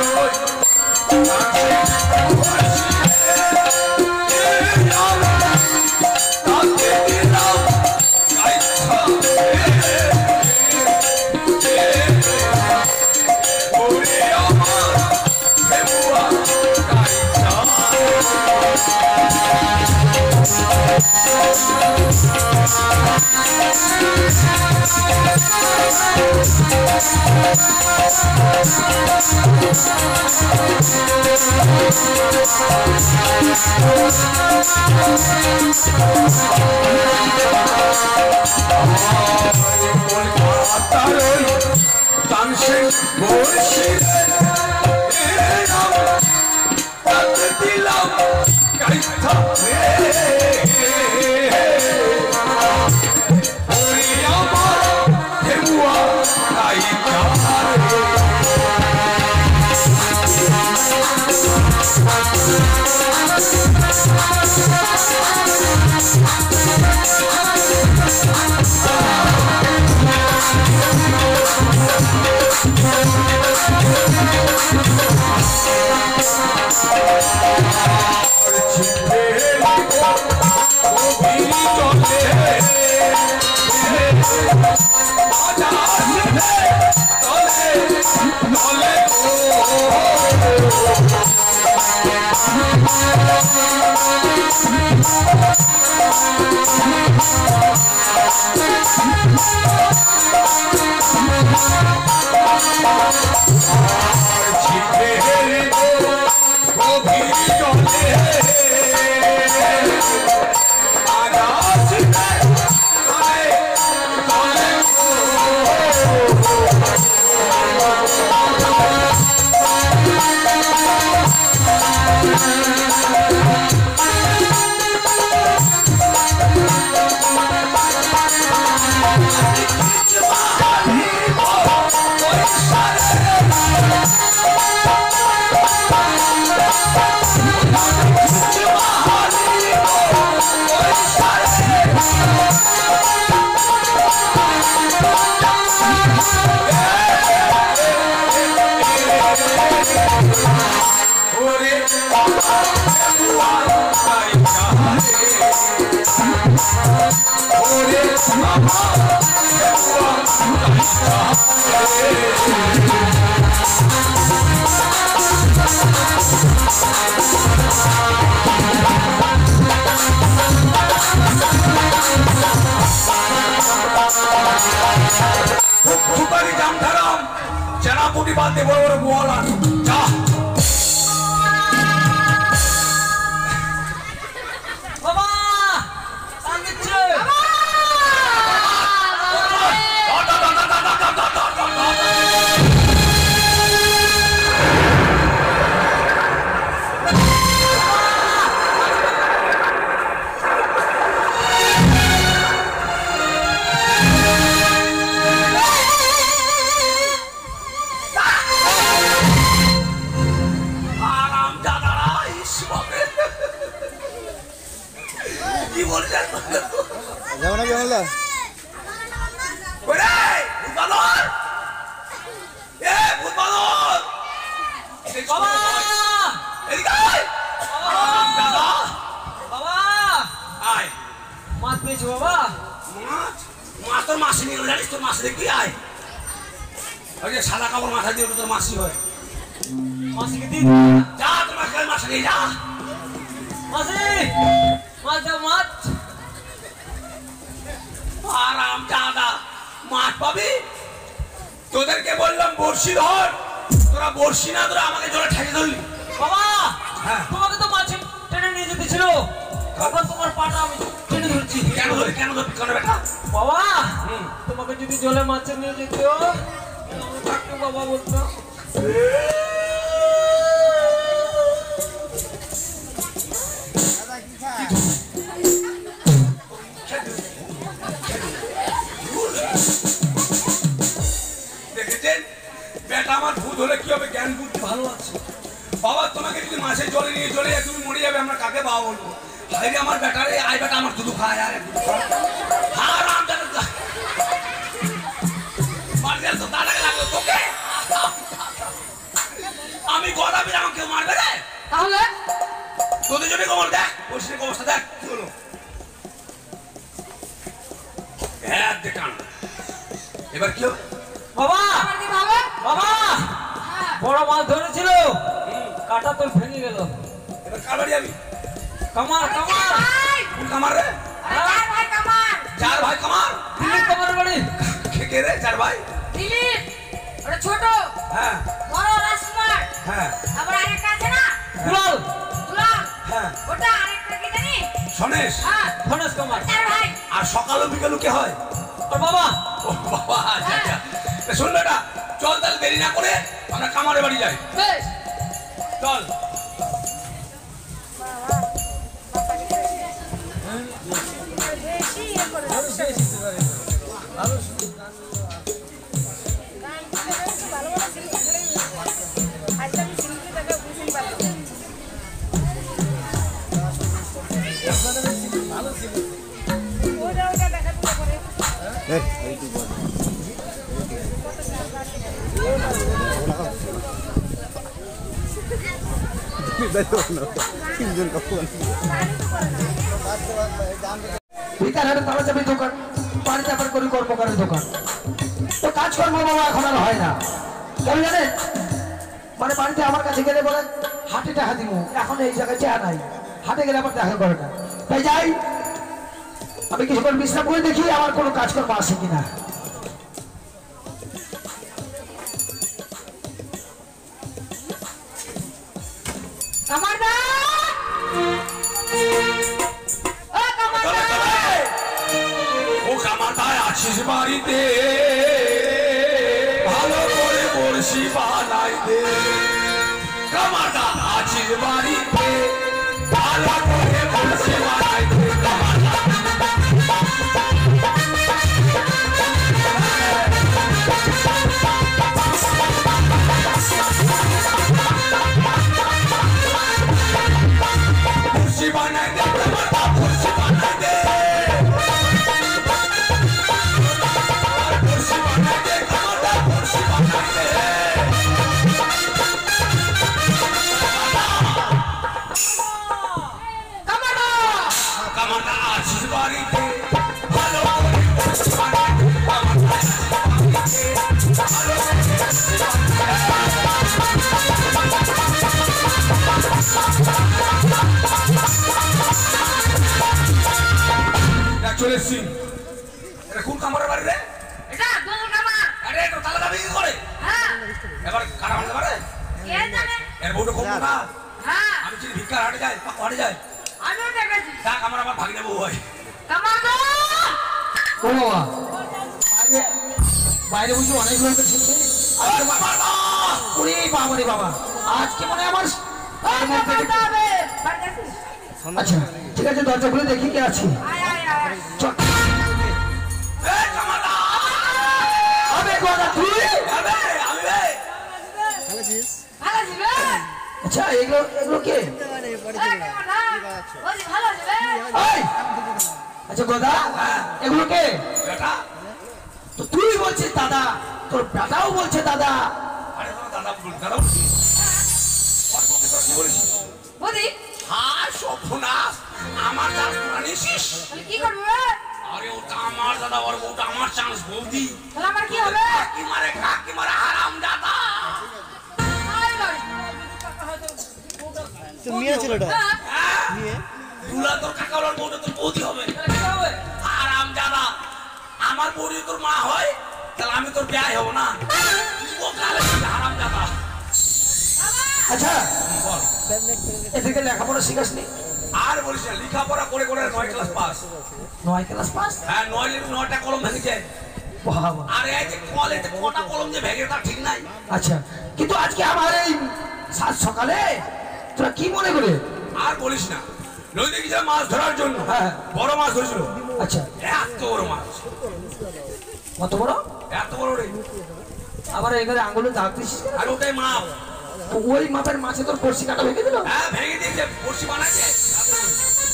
তানসেন বর্ষি তাতে দিলাম কাই খারে জানাপুটি বাঁধতে বড় বড় বোয়াল আনো যা বাবা টান দিচ্ছে। কি বলছেন? যাবো না কেমন বাবা, বাবা, পেয়েছি বাবা। মাছ মাছ তোর মাসি নিয়ে জানিস, তোর মাসি দেখবি আয়। ওই যে সাদা কাপড় মাথা দিয়ে তোর মাসি হয়। মাসিকে দিন যা তোমার কাছে মাছ নিয়ে যা। মাসি, মাছ দাও মাছ। আরাম দাদা মাছ পাবি? তোদেরকে বললাম বড়শি ধর, তোরা বড়শি না ধরে আমাকে জলে ঠেকে ধরলি। বাবা হ্যাঁ। তোমাকে তো মাছ টেনে নিয়ে যেতে ছিল, তখন তোমার পাটা আমি টেনে ধরছি। কেন ধরবি কেন বেটা? বাবা তোমাকে যদি জলে মাছ নিয়ে যেত আমি থাকতো বাবা বলতো। দেখেছেন বেটা আমার ভূত হলে কি হবে, জ্ঞান বুদ্ধি ভালো আছে। বাবা তোমাকে যদি মাছের জলে নিয়ে চলে যায় তুমি মরে যাবে, আমরা কাকে বাবা বলবো? হাইরে আমার বেটারে, আই বেটা আমার দুধু খায় আর হারাম দাদা মারলে তো দাদাকে লাগলো তোকে। আমি গড়াবি আমাকে কেউ মারবে রে? তাহলে তোদের জন্য খবর দেখ, বসে অবস্থা দেখ কি হলো। হ্যাঁ দেখান এবার কি হবে? বাবা আমার কি ভাবে? বাবা হ্যাঁ। বড় মাছ ধরেছিল, কাটা তোর ভেঙে গেল। এবার কার বাড়ি যাবি? কামার কামার ভাই, কোন কামার রে? আরে চার ভাই কামার। চার ভাই কামার? দিলীপ কামার বাড়ি। কে রে চার ভাই? দিলীপ, ওটা ছোট, হ্যাঁ বড় রাজকুমার, হ্যাঁ আবার আরেকটা আছে না দুলাল দুলাল, হ্যাঁ ওটা আরেকটা কি জানি? সনেশ। হ্যাঁ, ধনেশ কামার। চার ভাই। আর সকালও বিকালও কে হয়? আর বাবা ও বাবা আচ্ছা আচ্ছা। তা শোন বেটা, চল তাহলে দেরি না করে আমরা কামারের বাড়ি যাই। বেশ। চল। ভিতরে তালা চাবি দোকান, পানি চাপার করি কর্মকারের দোকান। তো কাজকর্ম বাবা এখন আর হয় না, কেন জানেন? মানে বাড়িতে আমার কাছে গেলে বলে হাটে টাকা দিব, এখন এই জায়গায় চেয়া নাই, হাটে গেলে আবার দেখা করে না। তাই যাই আমি কিছুক্ষণ বিশ্রাম করে দেখি আমার কোনো কাজকর্ম আসে কিনা। কামারদা, ও কামারদা, ও কামারদায় আছিস বাড়িতে? ভালো করে বড়শি বানাই দে। কামারদা আছিস বাড়িতে? ভালো করে বড়শি বানাই দে। বড়শি বানাই দে কামারদা, বড়শি বানাই দে। বড়শি বানাই দে কামারদা, বড়শি বানাই দে। কামারদা, কামারদা আছিস বাড়িতে? ভালো করে বড়শি বানাই দে। কামারদা আছিস বাড়িতে? ভালো করে বড়শি বানাই দে। চলে এসছি। এটা কোন কামারের বাড়ি রে? এটা দুলাল কামার। আরে এটা তালা দাবি কি করে? হ্যাঁ, এবার কারা ভাঙতে পারে? কে জানে? এর বউটা খুব মোটা। হ্যাঁ, আমি যদি ভিক্ষার হাটে যাই, পাকো হাটে যাই, আমিও দেখেছি। দেখ আমার আবার ভাগিনা বউ হয়। কামারদা, ও বাবা, বাইরে বাইরে বুঝি অনেক লোক ছিল। আরে কামারদা! ওরে বাবা রে বাবা, আজকে মনে হয় আমার ও কামারদা হবে। বাড়ি আসিস? আচ্ছা ঠিক আছে, দরজা খুলে দেখি কে আছে। আয় আয় আয়। চল। এই কামারদা! আবে গোদা তুই? আবে, আমি রে। ভালো ছিল? আচ্ছা এগুলো কে? এই কামারদা, বলি ভালো ছিল? এই! আচ্ছা গোদা, এগুলো কে? বেটা, তো তুই বলছিস দাদা, তোর বেটাও বলছে দাদা। আরে তোমার দাদা বল, দাদা বলছি। ওর মুখে তোর কি বলেছিস? বলি, হায় সর্বনাশ! আমার চান্স তোরা নিয়েছিস? তাহলে কি করবে? আরে ওটা আমার দাদা, ওর বউটা আমার চান্স বৌদি। তাহলে আমার কি হবে? কাকি মারে হারাম দাদা। আয় বাড়ি। তো মেয়ে ছিল এটা হ্যাঁ? মেয়ে দুলা তোর কাকা ওর বউটা তোর বৌদি হবে। তাহলে কি হবে? হারাম দাদা, আমার বৌদি তোর মা হয়, তাহলে আমি তোর বিয়ে হব না। ও কালে হারাম দাদা। আচ্ছা বল। এদেরকে লেখাপড়া শিখাসনি? আর বলিস না, লেখাপড়া করে করে 9 ক্লাস পাস। 9 class pass? হ্যাঁ, 9টা কলম ভেঙেছে। বাবা। আর এই যে কলেজে কটা কলম যে ভেঙে তা ঠিক নাই। আচ্ছা, কিন্তু আজকে আমার এই সাত সকালে তোরা কি মনে করে? আর বলিস না, নদীতে গেছিলাম মাছ ধরার জন্য। হ্যাঁ। বড় মাছ ধরেছিল। আচ্ছা, এত বড় মাছ, কত বড়? এত বড় রে। আবার এখানে আঙুলে দাগ দিছিস কেন? আর ওটাই মাপ। ওই মাপের মাছে তোর কলসি কাটা ভেঙে দিল? হ্যাঁ, ভেঙে দিয়েছে, বড়শি বানাইছে।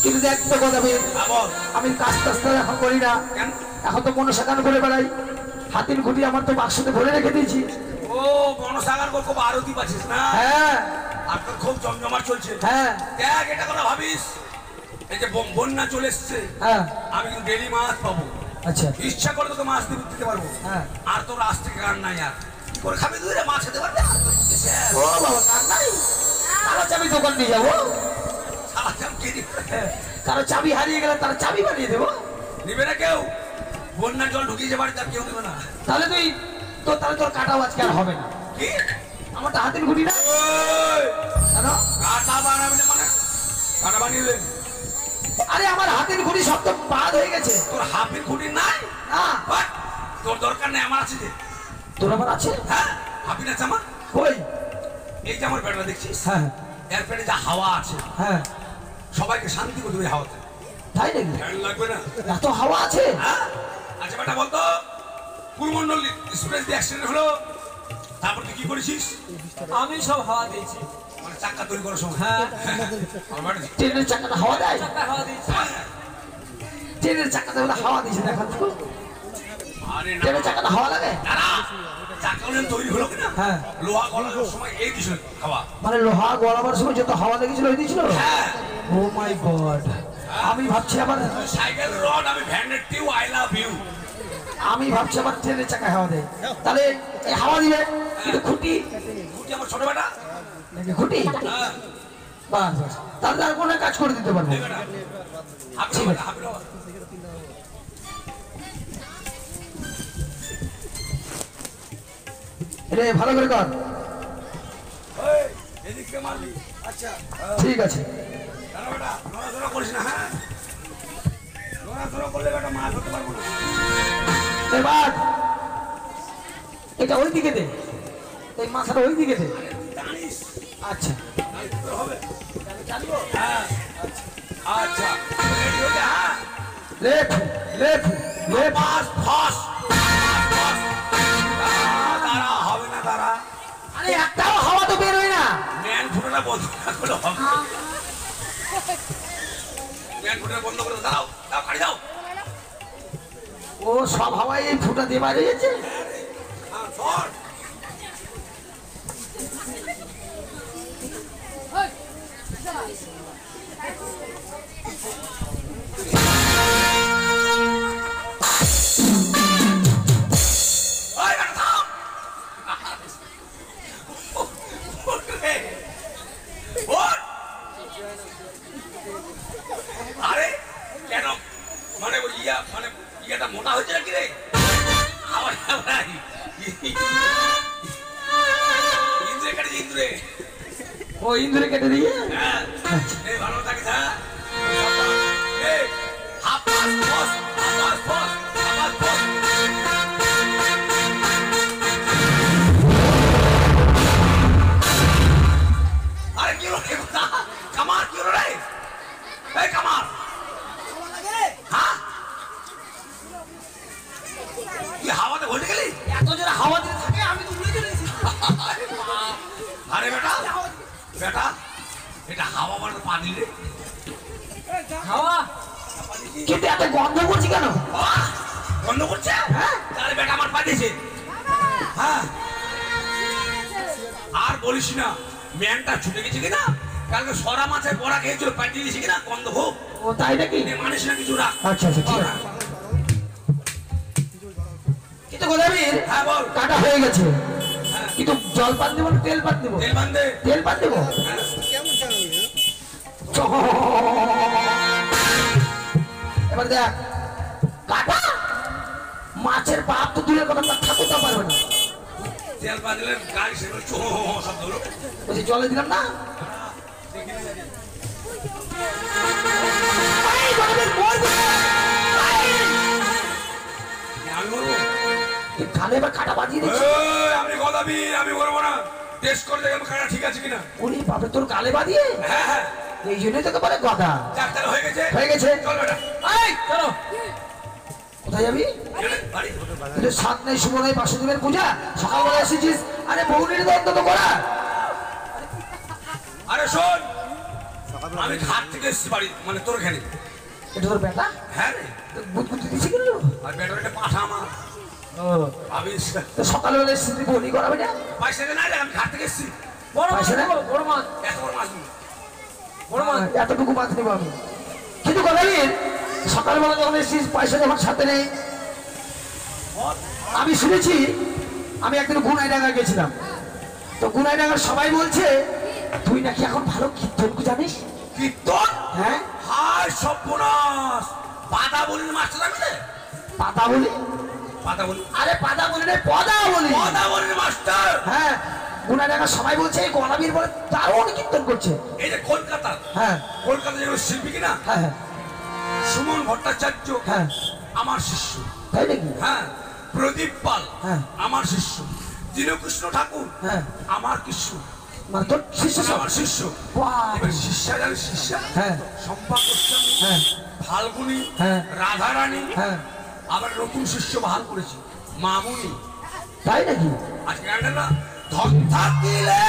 কিন্তু দেখ তো কথা বের, হ্যাঁ, বল। আমি কাজ টাজ তো এখন করি না, কেন? এখন তো কোনো সেখানে করে বেড়াই। হাতির খুঁটি আমার তো বাক্সতে ভরে রেখে দিয়েছি। ও বনসাগর খুব আরতি পাচ্ছিস না? হ্যাঁ আর তোর খুব জমজমাট চলছে। হ্যাঁ দেখ, এটা কথা ভাবিস, এই যে বন্যা চলে এসছে, হ্যাঁ। আমি কিন্তু ডেলি মাছ পাবো। আচ্ছা ইচ্ছা করে তোকে মাছ দিতে পারবো। হ্যাঁ। আর তোর আজ থেকে গান নাই। আর কি করে খাবি তুই রে? মাছ খেতে পারবি? ও বাবা, কার নাই? কারো চাবি দোকান নিয়ে যাবো? সারা চাপ কে দিবে? কারো চাবি হারিয়ে গেলে তার চাবি বানিয়ে দেবো। নিবে না কেউ। বন্যার জল ঢুকিয়ে যে বাড়িতে আর কেউ নেবে না। তাহলে তাহলে তোর কাটাও আজকে আর হবে না। কি? আমারটা হাতির খুঁটি না ওই, কেন? কাটা বানাবি না মানে? কাটা বানিয়ে দে। আরে আমার হাতির খুঁটি সব তো বাদ হয়ে গেছে। তোর হাফির খুঁটি নাই? না, ওই, তোর দরকার নেই, আমার আছে যে। তোর আবার আছে? হ্যাঁ, হাফিন আছে আমার। কই? এই যে আমার পেটটা দেখছিস, হ্যাঁ এর পেটে যা হাওয়া আছে, হ্যাঁ। সবাইকে শান্তি করে দেবে হাওয়াতে। তাই নাকি? ফ্যান লাগবে না। এত হাওয়া আছে? হ্যাঁ? আচ্ছা বেটা বলতো, কুলমন্ডল এক্সপ্রেস দিয়ে অ্যাক্সিডেন্ট হলো, তারপর তুই কি করেছিস? আমি সব হাওয়া দিয়েছি। মানে চাক্কা তৈরি করার সময়। হ্যাঁ। আমার বাড়ি। ট্রেনের চাকাটা হাওয়া দেয়? চাকা হাওয়া দিয়েছি। ট্রেনের চাকাটা বলে হাওয়া দিয়েছে, দেখান তো। আরে না, ট্রেনের চাকাটা হাওয়া লাগে? দাঁড়া, চাক্কা ওখানে তৈরি হলো কিনা? হ্যাঁ। লোহা গলানোর সময় এই দিছিল খাওয়া। মানে লোহা গলাবার সময় যত হাওয়া লেগেছিল ওই দিয়েছিল? হ্যাঁ। ও মাই গড, আমি ভাবছি আবার সাইকেল রড, আমি ভ্যানের টিউ, আই লাভ ইউ। আবার ট্রেনের চাকায় হাওয়া দেয়। তাহলে এই হাওয়া দিবে, কিন্তু খুঁটি খুঁটি আমার ছোট বেটা। নাকি খুঁটি? হ্যাঁ, বাস বাস, তাহলে আর কোনো কাজ করে দিতে পারবো। এই বেটা। হাফিজ বেটা, হাফিজ বাবা। রে ভালো করে কর। ওই, এদিকে মারবি। আচ্ছা, ঠিক আছে। দাঁড়া বেটা, নড়াচড়া করিস না। হ্যাঁ, নড়াচড়া করলে বেটা মাছ হতে পারবো না। এবার এটা ওই দিকে দে, এই মাথাটা ওই দিকে দে। জানিস? আচ্ছা হবে। হ্যাঁ, আচ্ছা, রেডি হয়ে যা। হ্যাঁ, লেফট লেফট লেফট। পাস ফাস ফাস। দাঁড়া, হবে না, দাঁড়া। আরে একটাও হাওয়া তো বের হয় না। ম্যান ফুটোটা বন্ধ না করলে হবে। ম্যান ফুটোটা বন্ধ করে দাও, দাও, কাটি দাও। ও সব হাওয়ায় এই ফুটা দিয়ে বাইরে গেছে। হ্যাঁ, সর। ওই, বেটা, থাম। ওঠ রে, ওঠ। আরে কেন, মানে ওই ইয়াটা মোটা হয়েছে নাকি রে? আবার ইন্দ্রে কেটেছে, ইন্দ্রে। ও ইন্দুরে কেটে দিয়ে। হ্যাঁ, এই ভালো থাকিস। হ্যাঁ, এই হাফ পাস বস, হাফ পাস বস, হাফ পাস বস। আরে কি হলো রে কথা? কামার কি হলো রে? এই কামার, হ্যাঁ, তুই হাওয়াতে ভরে গেলি? এত জোরে হাওয়া দিতে থাকে আমি তো উড়ে চলে এসেছি। আরে বেটা, বেটা, এটা হাওয়া মানে পানি রে। হাওয়া? কিন্তু এত গন্ধ করছি কেন? বাহ, বন্ধ করছে? হ্যাঁ। তাহলে বেটা আমার পাঠিয়েছে। হ্যাঁ, আর বলিস না, ম্যানটা ছুটে গেছে কিনা কালকে সরা মাছের বড়া খেয়েছিল পাঠিয়ে দিয়েছি কিনা গন্ধভোগ ও তাই নাকি? মানিস না কিছু রাখ। আচ্ছা আচ্ছা ঠিক আছে। কিন্তু গোদাবীর হ্যাঁ বল। কাটা হয়ে গেছে, কিন্তু জল পান দেবো না তেল পান দেবো? তেল বান্ধে। তেল পান দেবো। এবার দেখ কাটা মাছের বাপ তো দূরের কথা ঠাকুরটা পারবে না। তেল বাঁধলে গাড়ি সেগুলো শব্দ হলো। বলছি জলে দিলাম না। আমি বলবো কানে এবার কাটা বাজিয়ে দিচ্ছি। আমি গদাবি, আমি বলবো না। টেস্ট করে দেখে কাটা ঠিক আছে কিনা। উনি বাপে তোর গালে বাঁধিয়ে, হ্যাঁ হ্যাঁ এই জন্যই তোকে বলে গদা। ডাক্তার হয়ে গেছে। হয়ে গেছে। চল বেটা। এই চলো। কোথায় যাবি? বাড়ি। কিন্তু সাত নেই শুভ নেই বাসুদেবের পূজা, সকালবেলা এসেছিস। আরে বউনির তো অন্তত করা। আরে শোন, আমি ঘাট থেকে এসেছি বাড়ি, মানে তোর এখানে। এটা তোর বেটা? হ্যাঁ রে। বুধ বুদ্ধি দিচ্ছি কিন্তু। আর বেটার একটা পাঠা আমার। ভাবিস তো সকালবেলা এসেছিস বউনি করাবে না? পয়সা দে না রে, আমি ঘাট থেকে এসেছি। বড় মাছ পয়সা না? দেবো, বড় মাছ, এত বড় মাছ নেবো। বড় মাছ। এতটুকু মাছ নেবো আমি। কিন্তু গদাবীর সকালবেলা যখন এসেছিস পয়সা যখন সাথে নেই। আমি শুনেছি, আমি একদিন গুনাইডাঙ্গা গেছিলাম, তো গুনাইডাঙ্গার সবাই বলছে তুই নাকি এখন ভালো কীর্তন জানিস। কীর্তন? হ্যাঁ। হায় সর্বনাশ, পাতা বলির মাস্টার আমি রে। পাতা বলি? পাতা বলি? আরে পাতা বলি রে, পদা বলি। পাতা বলির মাস্টার। হ্যাঁ, গুনাইডাঙ্গার সবাই বলছে এই গদাবীর বলে দারুণ কীর্তন করছে। এই যে কলকাতা, হ্যাঁ কলকাতা যেগুলো শিল্পী কিনা, হ্যাঁ হ্যাঁ সুমন ভট্টাচার্য হ্যাঁ। আমার শিষ্য। তাই নাকি? হ্যাঁ, প্রদীপ পাল হ্যাঁ। আমার শিষ্য। দীনকৃষ্ণ ঠাকুর হ্যাঁ। আমার শিষ্য। মানে তোর শিষ্য সব? আমার শিষ্য। বাহ! এবার শিষ্যা জানি শিষ্যা। হ্যাঁ। সম্পা গোস্বামী, হ্যাঁ ফাল্গুনি, হ্যাঁ। রাধারানী। হ্যাঁ। আবার নতুন শিষ্য বহাল করেছি মামুনি। তাই নাকি? আজকে গানটা না ধন থাকিলে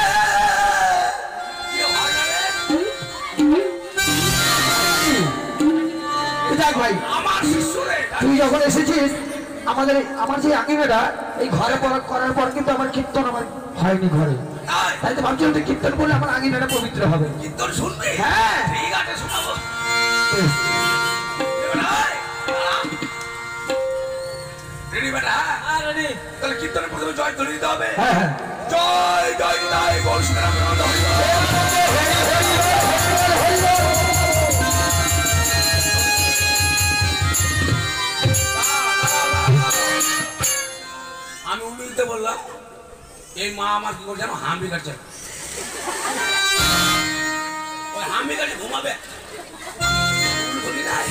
কি হয় না রে? দেখ ভাই, আমার শিষ্য রে। তুই যখন এসেছিস আমার যে আঙিনাটা এই ঘরে করার পর কিন্তু আমার কীর্তন আমার হয়নি ঘরে। তাই তাই তো ভাবছিলাম তুই কীর্তন করলে আমার আঙিনাটা পবিত্র হবে। কীর্তন শুনবি? হ্যাঁ। ঠিক আছে, শোনাবো। রেডি বেটা? আর রেডি। তাহলে কীর্তনের প্রথমে জয় ধ্বনি দিতে হবে। হ্যাঁ হ্যাঁ। জয় জয় জয় বল সীতারাম হরি বল। আমি উমিলতে বললাম, এই মা আমার কি করছে জানো, হাম্বি কাটছে। ওই হাম্বি কাটে ঘুমাবে। বলি নাই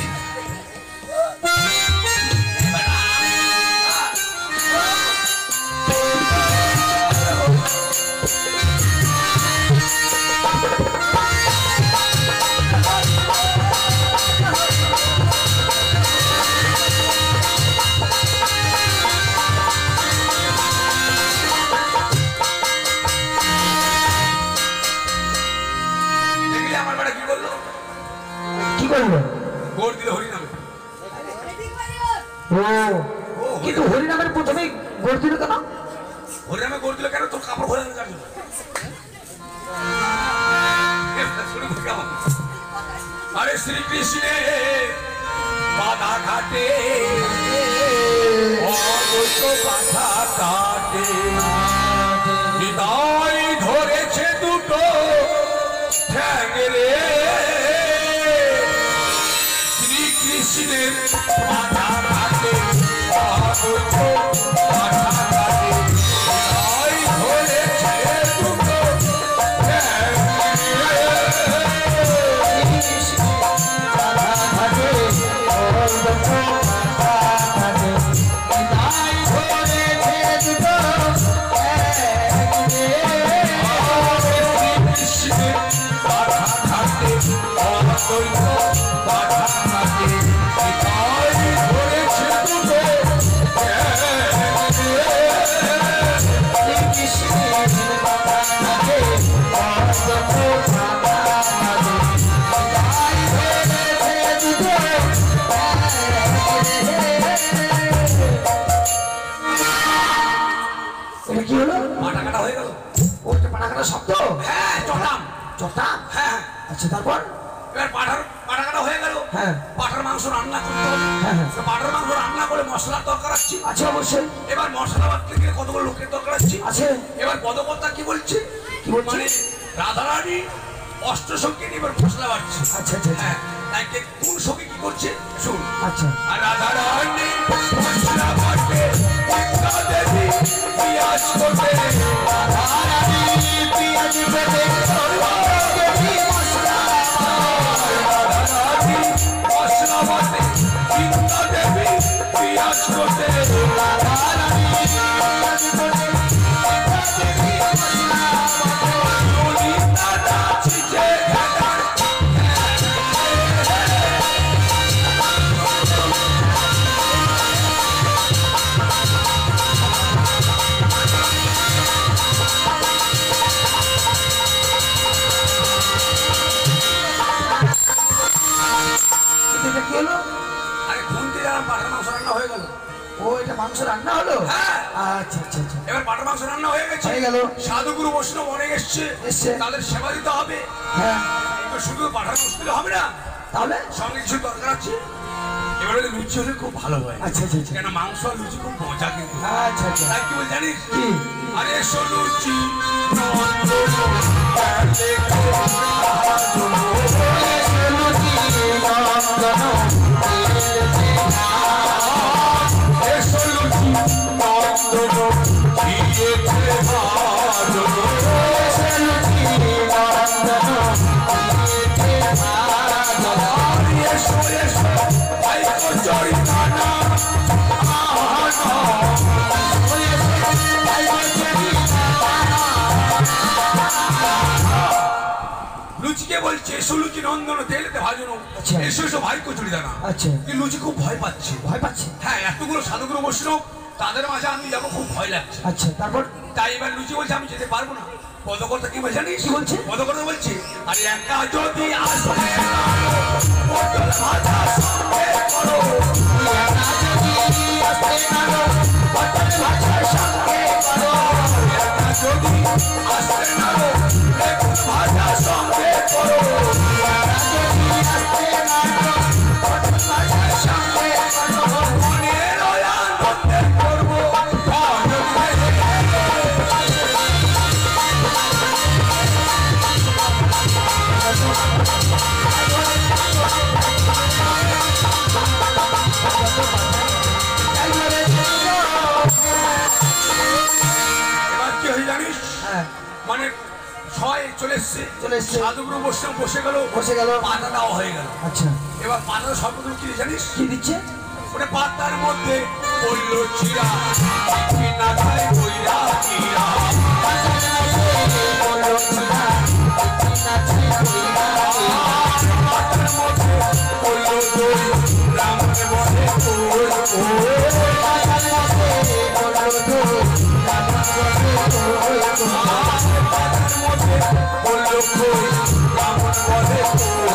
গোড় দিল হরিনামে। ও, কিন্তু হরিনামের প্রথমে গোড় দিল কেন? হরিনামে গোড় দিল কেন? তোর কাপড় হরিনামে কার জন্য? আরে শ্রীকৃষ্ণের বাধা ঘাটে অদ্বৈত বাধা কাটে, হৃদয় ধরেছে দুটো ঠ্যাং রে। শ্রীকৃষ্ণের বাধা ঘাটে অদ্বৈত বাধা কাটে, হৃদয় ধরেছে দুটো ঠ্যাং রে। এটা কি হলো? পাটা কাটা হয়ে গেল। ওটা পানাখানা শব্দ? হ্যাঁ, চটাম। চটা? হ্যাঁ, আচ্ছা তারপর এবার পাঠা কাটা হয়ে গেল, হ্যাঁ পাঠার মাংস রান্না করতে হবে। হ্যাঁ, হ্যাঁ। তো পাঠার মাংস রান্না করে মশলার দরকার আছে। আছে অবশ্যই এবার মশলা বাটতে গেলে কতগুলো লোকের দরকার আছে। আছে। এবার পদকর্তা কি বলছে? কি বলছে? মানে রাধারানী অষ্টসখী এবার মশলা বাটছে। আচ্ছা আচ্ছা আচ্ছা হ্যাঁ, তাই কোন সখী কি করছে শুন। আচ্ছা আর রাধারানী মশলা বাটে, গঙ্গা দেবী পিয়াজ করবে, রাধারানী পিয়াজ বেটে, গঙ্গা দেবী মশলা বাটে, গঙ্গা দেবী পিয়াজ করবে, রাধারানী পিয়াজ বেটে, গঙ্গা দেবী মশলা বাটে, ললিতা নাচিছে ঘাটা। এটা কি হলো? আরে খুনতে যারা পাঠার মাংস রান্না হয়ে গেল। ও এটা মাংস রান্না হলো? হ্যাঁ। আচ্ছা আচ্ছা আচ্ছা এবার পাঠার মাংস রান্না হয়ে গেছে, হয়ে গেল। সাধুগুরু বৈষ্ণব অনেক এসছে, এসছে। তাদের সেবা দিতে হবে। হ্যাঁ এবার শুধু পাঠার মাংস দিলে হবে না, তাহলে সঙ্গে কিছু দরকার আছে। এবার ওই লুচি হলে খুব ভালো হয়, আচ্ছা আচ্ছা আচ্ছা কেন মাংস আর লুচি খুব মজা কিন্তু। আচ্ছা আচ্ছা তাই কি বল জানিস? কি? আরে এসো লুচি নন্দন প্যালে এসো লুচি নন্দন দিয়েছে ভালো, এসো লুচি নন্দন দিয়েছে ভালো, এসো এসো ভাই কচুরি খানা লুচিকে বলছে এসো লুচি নন্দন তেলেতে ভাজনো, আচ্ছা। এসো এসো ভাই কচুরি দানা। আচ্ছা কিন্তু লুচি খুব ভয় পাচ্ছে। ভয় পাচ্ছে? হ্যাঁ, এতগুলো সাধুগুরু বৈষ্ণব, তাদের মাঝে আমি যাবো, খুব ভয় লাগছে। আচ্ছা তারপর তাই এবার লুচি বলছে আমি যেতে পারবো না। পদকর্তা কি বলছে জানিস? কি বলছে? পদকর্তা বলছে আরে একা যদি আসে না, পটল ভাজা সঙ্গে করো, একা যদি আসে না, পটল ভাজা সঙ্গে করো, একা যদি আসে না, বেগুন ভাজা সঙ্গে করো, একা যদি আসে না, পটল ভাজা সঙ্গে করো, মনের আনন্দে করবো এবার কি হয়ে জানিস? হ্যাঁ মানে ছয় চলে এসছে, চলে এসছে। সাধুগুরু বৈষ্ণব বসে গেল, বসে গেল। পাতা দেওয়া হয়ে গেল। আচ্ছা এবার পাতা সর্বপ্রথম কি জানিস? কি দিচ্ছে? ওটা পাতার মধ্যে পড়ল চিরা, কি না খায় কইরা চিরা, পাতার মধ্যে পড়ল চিরা, কি না খায় কইরা চিরা, পাতার মধ্যে পড়ল দই, রামকে বলে ওই ওই, পাতার মধ্যে পড়ল দই, রামকে বলে ওই ওই, পাতার মধ্যে পড়ল কই, রামকে বলে ওই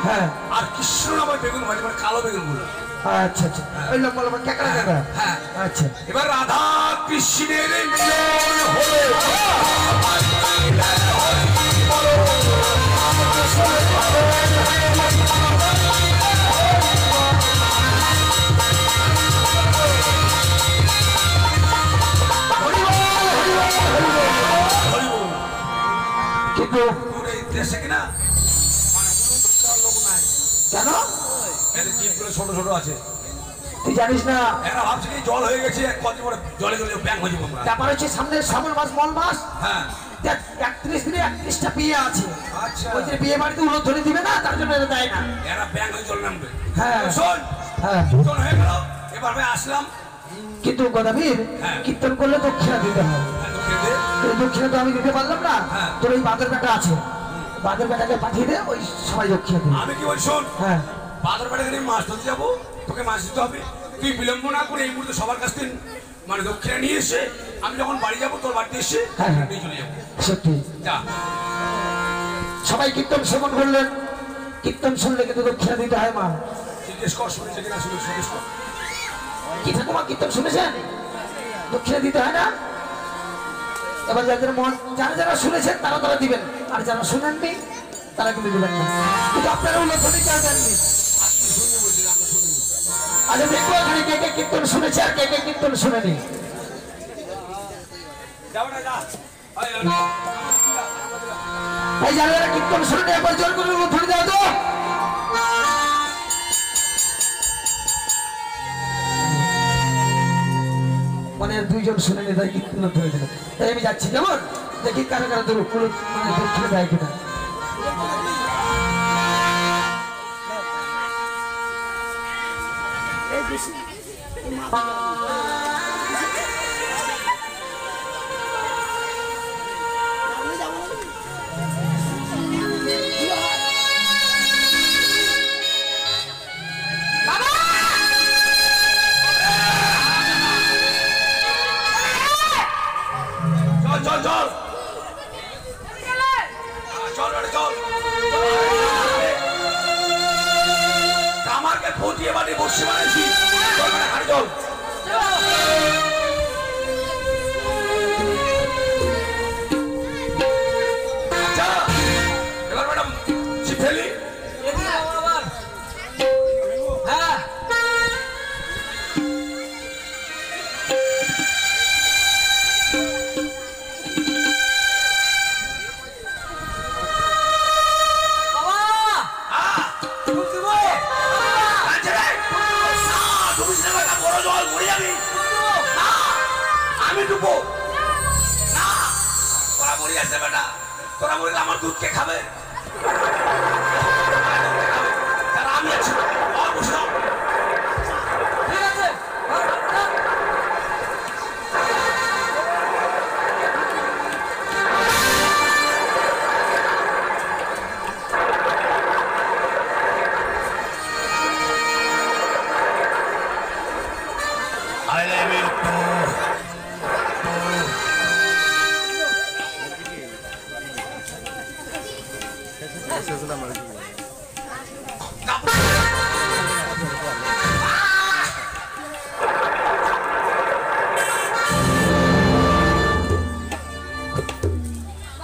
হ্যাঁ আর কৃষ্ণ নামের বেগুন ভাজি, মানে কালো বেগুন গুলো। আচ্ছা আচ্ছা ওই লম্বা লম্বা ক্যাকড়া ক্যাকড়া হ্যাঁ। আচ্ছা এবার রাধা কৃষ্ণের মিলন হলো, কিন্তু তোর এই দেশে কিনা মানে কোনো লোক নাই, কেন? এদের জিপগুলো ছোট ছোট আছে, তুই জানিস না এরা ভাবছি কি জল হয়ে গেছে কত বড় জলে জলে ব্যাং হয়ে যাবো আমরা। ব্যাপার হচ্ছে সামনে শ্রাবণ মাস মল মাস হ্যাঁ 31 দিনে 31টা বিয়ে আছে। আচ্ছা ওই যে বিয়ে বাড়িতে উলো ধরে দিবে না, তার জন্য এটা দেয় না। এরা ব্যাং হয়ে জল নামবে। হ্যাঁ শোন হ্যাঁ কীর্তন হয়ে গেল, এবার ভাই আসলাম। কিন্তু গদাবীর হ্যাঁ। কীর্তন করলে দক্ষিণা দিতে হয়। হ্যাঁ, তো খেতে। এই দক্ষিণা তো আমি দিতে পারলাম না। হ্যাঁ। তোর ওই বাঁধের বেটা আছে, বাঁধের বেটাকে পাঠিয়ে দে, ওই সবাই দক্ষিণা দিবে। আমি কি বলি শোন, হ্যাঁ বাদর বেড়ে গেলে মাছ ধরতে যাবো, তোকে মাছ দিতে হবে। তুই বিলম্ব না করে এই মুহূর্তে সবার কাছ থেকে মানে দক্ষিণা নিয়ে এসে আমি যখন বাড়ি যাবো তোর বাড়িতে এসে হ্যাঁ, হ্যাঁ। নিয়ে চলে যাবো। সত্যি যা সবাই কীর্তন শ্রবণ করলেন। কীর্তন শুনলে কিন্তু দক্ষিণা দিতে হয় মা। জিজ্ঞেস কর, শুনেছে কিনা শুনে জিজ্ঞেস কর। কি ঠাকুমা কীর্তন শুনেছেন? দক্ষিণা দিতে হয় না? এবার যাদের মন, যারা যারা শুনেছেন তারা তারা দিবেন, আর যারা শুনেননি তারা কিন্তু দিবেন না। কিন্তু আপনারা উল্লেখনী কেউ দেননি। আচ্ছা দেখবো এখানে কে কে কীর্তন শুনেছে আর কে কে কীর্তন শুনেনি। যাবো না, যা। এই যারা যারা কীর্তন শুনেনি একবার জোর করে উল্লেখনী দাও তো। মানে দুইজন শুনেনি, তাই কীর্তন ধরে দিল। তাই আমি যাচ্ছি, যেমন দেখি কারা কারা ধরো মানে দক্ষিণে দেয় কিনা। চল চল চল চল রে, চল। কামারকে ফুটিয়ে বাড়ি বসে বানাইছি, চল মানে হাঁড়ি চল। আচ্ছা, এবার ম্যাডাম ছিপ ফেলি। এদিকে বাবা আবার। হ্যাঁ বাবা হ্যাঁ, ঢুকতে বল। আচ্ছা রে। না, ডুবিস না বেটা, বড় জল, মরে যাবি। না, আমি ডুবো না, তোরা মরে যাচ্ছে বেটা, তোরা মরে আমার দুধ কে খাবে? তারা আমি আছি, বসে যাও। ঠিক আছে I love you too.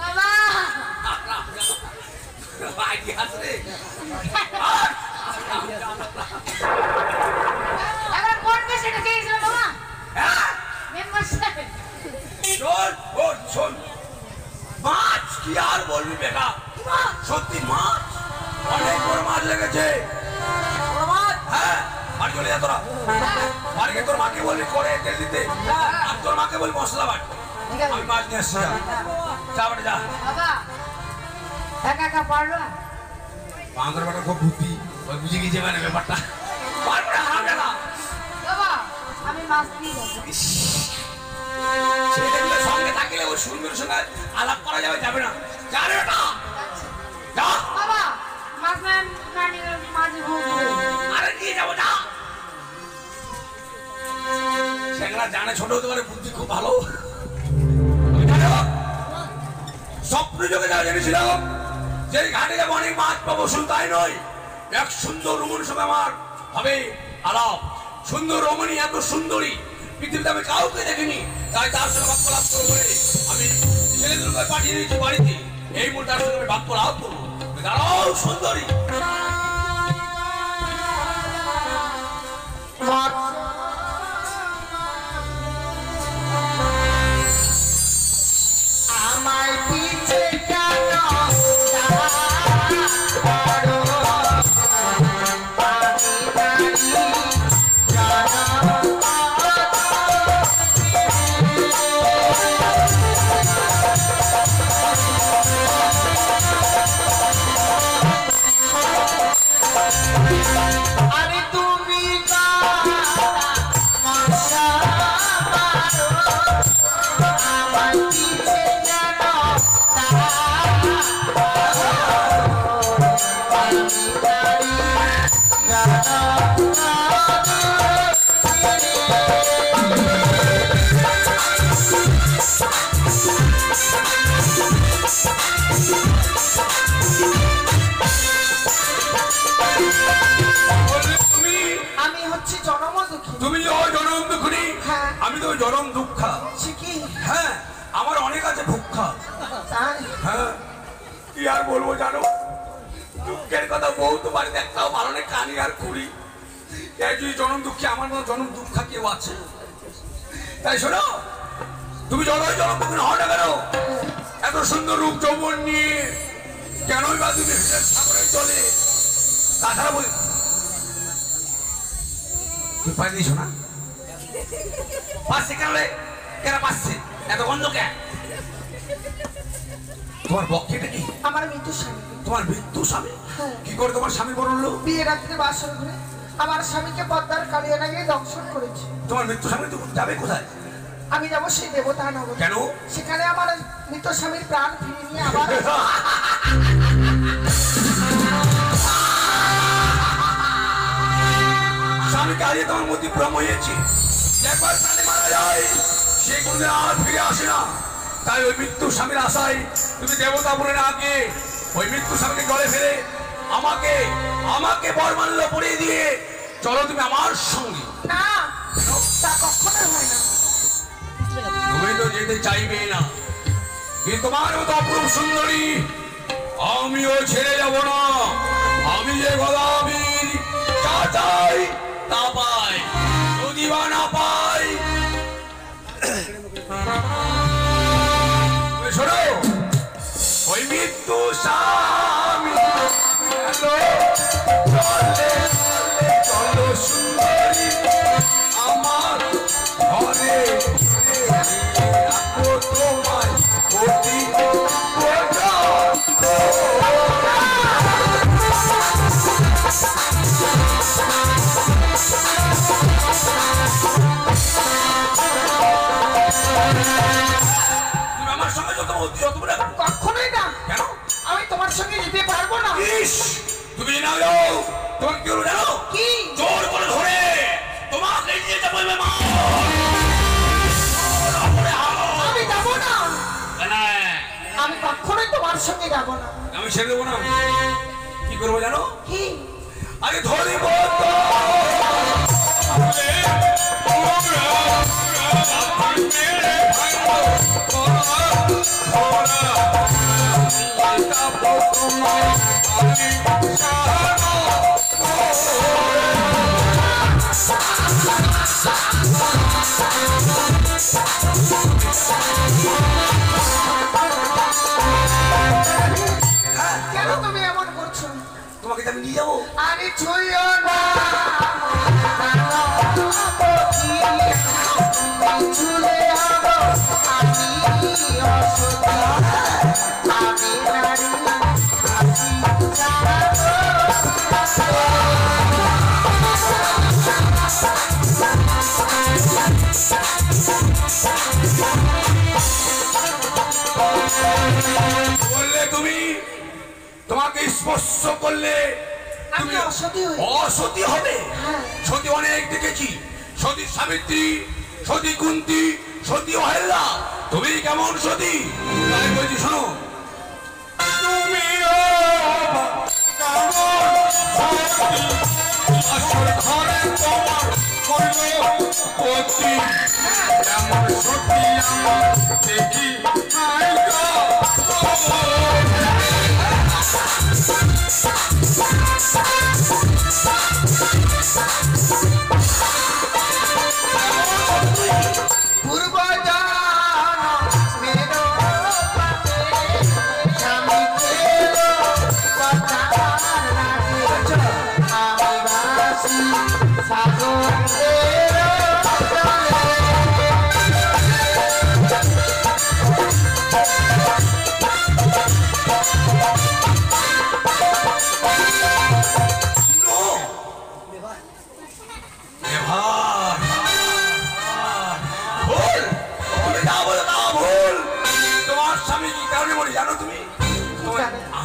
বাবা এবার কোন পেশেন্ট গিয়েছিল বাবা? মেম্বার সাহেব শোন, শোন, শোন। মাছ কি আর বলবি বেটা, সত্যি মাছ, অনেক বড় মাছ লেগেছে। হ্যাঁ, বাড়ি চলে যা তোরা। বাড়ি গিয়ে তোর মাকে বলবি করে তেল দিতে, আর তোর মাকে বলবি মশলা বাট। আমি মাছ নিয়ে আসছি, যা। যা বাড়ি যা। বাবা একা একা পারলো না? বাংলার বাটা খুব বুদ্ধি, ওই বুঝে গিয়েছে মানে ব্যাপারটা। পারবে না, হারাবে না। বাবা আমি মাছ দিয়ে যাবো। ছেলেগুলোর সঙ্গে থাকলে ওই সুন্দর সঙ্গে আলাপ করা যাবে, যাবে না। যা রে বেটা, যা। বাবা মাছ না নিয়ে মাঝে ভোগ করে আরে নিয়ে যাবো, যা। সেগুলা জানে ছোট হতে পারে, বুদ্ধি খুব ভালো। আমি জানো, স্বপ্ন যোগে যা জেনেছিলাম যে ঘাটে যাবো অনেক মাছ পাবো, শুধু তাই নয়, এক সুন্দর রমণীর সঙ্গে আমার হবে আলাপ। সুন্দর রমণী, এত সুন্দরী পৃথিবীতে আমি কাউকে দেখিনি, তাই তার সঙ্গে বাক্য লাভ করবো বলে আমি ছেলেদেরকে পাঠিয়ে দিয়েছি বাড়িতে। এই মুহূর্তে তার সঙ্গে আমি বাক্য লাভ করবো। দাঁড়াও সুন্দরী। আমায় পিছে কেন বড় আমি জানি জানি জনম দুঃখা। সে কি? হ্যাঁ, আমার অনেক আছে ভুক্ষা। তাই? হ্যাঁ, কি আর বলবো জানো, দুঃখের কথা বহুত বাড়িতে একটাও ভালো নেই, কানি আর কুড়ি। যদি জনম দুঃখী, আমার মতো জনম দুঃখা কেউ আছে? তাই শোনো, তুমি যতই জনম দুঃখী হও না কেন, এত সুন্দর রূপ যৌবন নিয়ে কেনই বা তুমি সাগরের জলে? তাছাড়া বলি তুই পাই দিয়েছো না, পাচ্ছে কেন রে? কেন পাচ্ছে? এত গন্ধ কেন? তোমার বক্ষেটা কি? আমার মৃত্যু স্বামী। তোমার মৃত্যু স্বামী? কি করে তোমার স্বামী বললো? বিয়ে রাত্রে বাসর ঘরে আমার স্বামীকে পদ্মার কালিয়া লাগিয়ে দংশন করেছে। তোমার মৃত্যু স্বামী তো যাবে কোথায়? আমি যাবো সেই দেবতা নগর। কেন? সেখানে আমার মৃত স্বামীর প্রাণ ফিরে নিয়ে আবার স্বামীকে হারিয়ে তোমার মধ্যে ভ্রম হয়েছে। একবার প্রাণে মারা যায়, সে কোনদিন আর ফিরে আসে না। তাই ওই মৃত্যু স্বামীর আশায় তুমি দেবতা বলে না গিয়ে ওই মৃত্যু স্বামীকে জলে ফেলে আমাকে আমাকে বরমাল্য পরিয়ে দিয়ে চলো তুমি আমার সঙ্গে। না, তা কখনো হয় না। তুমি তো যেতে চাইবে না, কিন্তু তোমার মতো অপরূপ সুন্দরী আমিও ছেড়ে যাব না। আমি যে গোলামীর যা চাই তা পাই, যদি বা না পাই। শোনো, ওই মৃত্যু স্বামী চলো সুন্দরী আমার ঘরে, তোমায় অতি আমার সঙ্গে যত কখনোই না। কেন? আমি তোমার সঙ্গে যেতে পারবো না। তুমি না যাও, তোমাকে কি জানো? কি? জোর করে ধরে তোমাকে নিয়ে যাবো। মা, আমি যাবো না। আমি কখনোই তোমার সঙ্গে যাবো না। আমি ছেড়ে দেবো না। কি করবো জানো? কি? আগে ধরিব কেন তুমি এমন করছো? তোমাকে আমি নিয়ে যাবো। আরে ছুঁয়ো না, ছুঁলে হব আমি অসুখ, আমি নারী বললে তুমি, তোমাকে স্পর্শ করলে আমি অসতী হই। অসতী হবে। সতী অনেক দেখেছি, সতী সাবিত্রী, সতী কুন্তী, সতী অহেল্লা। তুমি কেমন সতী? তাই বলছি শোনো, তুমি আসল ঘরে তোমার হইল পতি, এমন সতী আমার দেখি নাই গো। পূর্ব মেরো পাতে স্বামী খেলো কথা লাগে, আমি বাসি সাগরের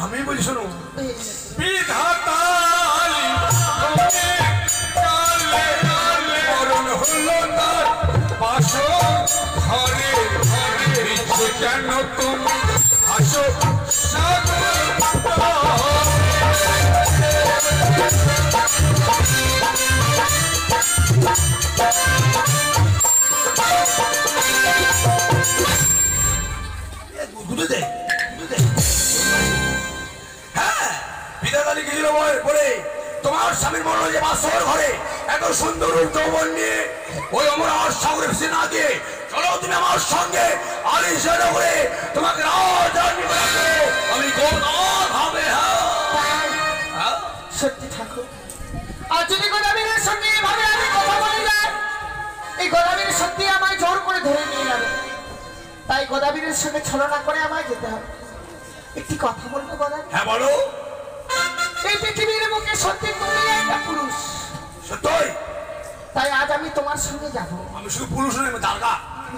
আমি বলি শোনো, ঘরে ঘরে কেন তুমি আসো সাগর মনে হয় যে বাসর ঘরে এত সুন্দর রূপ যৌবন নিয়ে ওই আমরা সাগরে ভেসে না দিয়ে চলো তুমি আমার সঙ্গে আলিশা নগরে তোমাকে রাজধানী বানাবো আমি গোনাথ হবে। হ্যাঁ সত্যি ঠাকুর, আর যদি গোদাবীরের সঙ্গে এভাবে আমি কথা বলে যাই, এই গোদাবীর সত্যি আমায় জোর করে ধরে নিয়ে যাবে। তাই গোদাবীরের সঙ্গে ছলনা করে আমায় যেতে হবে। একটি কথা বলবো গোদাবী? হ্যাঁ বলো। এই পৃথিবীর বুকে সত্যি তুমি একটা পুরুষ, সত্যই। তাই আজ আমি তোমার সঙ্গে যাব। আমি শুধু পুরুষ নই, আমি দারগা।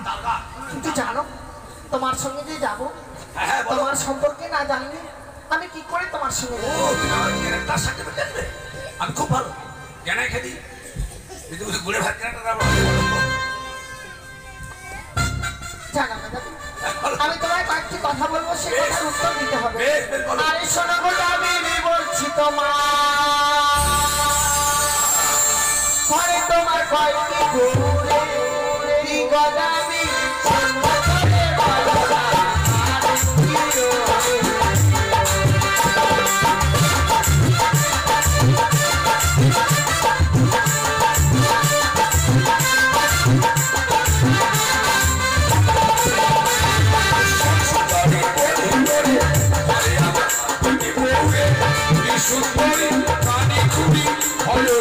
দারগা। কিন্তু জানো তোমার সঙ্গে যে যাব, হ্যাঁ হ্যাঁ বলো। তোমার সম্পর্কে না জানলে আমি কি করে তোমার সঙ্গে ও যাব? তুমি আমার ক্যারেক্টার সার্টিফিকেট দেবে? আমি খুব ভালো জ্ঞানে খেদি কিন্তু গুড়ে ভাত ক্যারেক্টার জানো গোদাবী, আমি তোমায় কয়েকটি কথা বলবো, সে কথার উত্তর দিতে হবে। বেশ বেশ বলো। আরে শোনো গোদাবী, আমি বলছি তোমার ঘরে তোমার কয়েকটি ঘুরে গোদাবী সুন্দর করে বলো না, আর কি রয়ে? সুন্দরী কানে খুবই হলো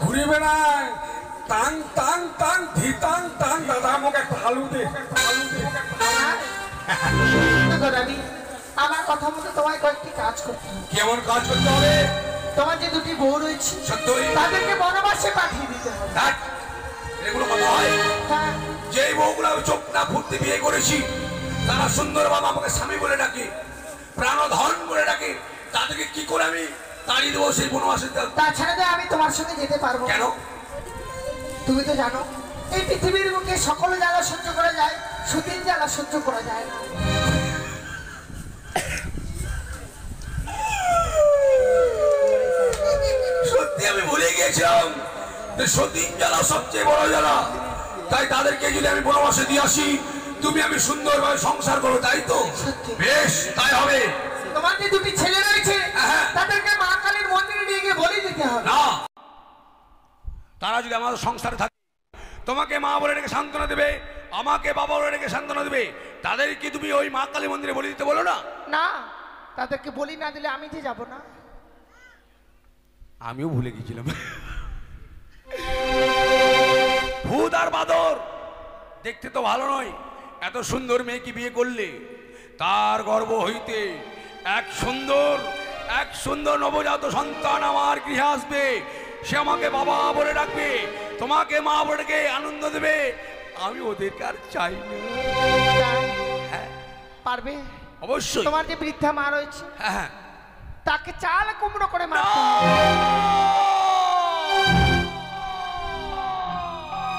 ঘুরে বেড়ায় টাং টাং টাং ধিতাং টাং দাদা আমাকে একটা আলু দে গোদাবী, আমার কথা মতো তোমায় কয়েকটি কাজ করতে হবে। কেমন কাজ করতে হবে? তোমার যে দুটি বউ রয়েছে সত্যই তাদেরকে বনবাসে পাঠিয়ে দিতে হবে। ধ্যাৎ, এগুলো কথা হয়? হ্যাঁ, যেই বউগুলো আমি চোখ না ফুটতে বিয়ে করেছি তারা সুন্দর বাবা আমাকে স্বামী বলে ডাকে, প্রাণধন বলে ডাকে, তাদেরকে কি করে আমি তাড়িয়ে দেবো সেই বনবাসে? তাছাড়া যে আমি তোমার সঙ্গে যেতে পারবো না। কেন? তুমি তো জানো এই পৃথিবীর বুকে সকল জ্বালা সহ্য করা যায়, সতীর জ্বালা সহ্য করা যায় না। সত্যি আমি ভুলে গিয়েছিলাম যে সতীন জ্বালা সবচেয়ে বড় জ্বালা। তাই তাদেরকে যদি আমি বনবাসে দিয়ে আসি, তুমি আমি সুন্দরভাবে সংসার করো, তাই তো? বেশ, তাই হবে। তোমার যে দুটি ছেলে রয়েছে হ্যাঁ। তাদেরকে মা কালীর মন্দিরে নিয়ে গিয়ে বলি দিতে হবে। না, তারা যদি আমাদের সংসারে থাকে তোমাকে মা বলে রেখে সান্ত্বনা দেবে, আমাকে বাবা বলে রেখে সান্ত্বনা দেবে, তাদের কি তুমি ওই মা কালী মন্দিরে বলে দিতে বলো না? না, তাদেরকে বলি না দিলে আমি যে যাব না। আমিও ভুলে গেছিলাম। ভূত আর বাদর দেখতে তো ভালো নয়, এত সুন্দর মেয়েকে বিয়ে করলে তার গর্ভ হইতে এক সুন্দর নবজাত সন্তান আমার গৃহে আসবে, সে আমাকে বাবা বলে ডাকবে, তোমাকে মা বলে ডেকে আনন্দ দেবে। আমি ওদেরকে আর চাই না। হ্যাঁ পারবে? অবশ্যই। তোমার যে বৃদ্ধা মা রয়েছে হ্যাঁ হ্যাঁ, তাকে চাল কুমড়ো করে মারতে হবে।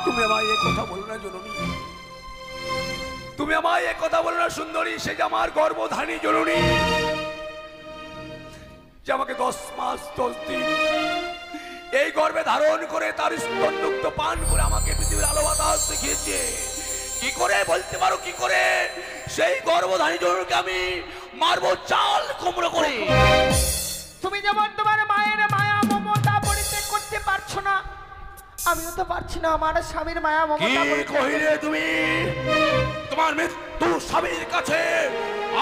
তুমি আমায় এই কথা বলো না জননী। তুমি আমায় এক কথা বলো না সুন্দরী, সে যে আমার গর্ভধারী জননী, যে আমাকে 10 মাস 10 দিন এই গর্ভে ধারণ করে তার স্তন্যুক্ত পান করে আমাকে পৃথিবীর আলো বাতাস দেখিয়েছে। কি করে বলতে পারো, কি করে সেই গর্ভধারী জননীকে আমি মারবো চাল কুমড়ো করে? তুমি যেমন তোমার মায়ের মায়া মমতা পরিত্যাগ করতে পারছো না, আমিও তো পারছি না আমার স্বামীর মায়া কি মমতা। কহিলে তুমি? তোমার মৃত্যু স্বামীর কাছে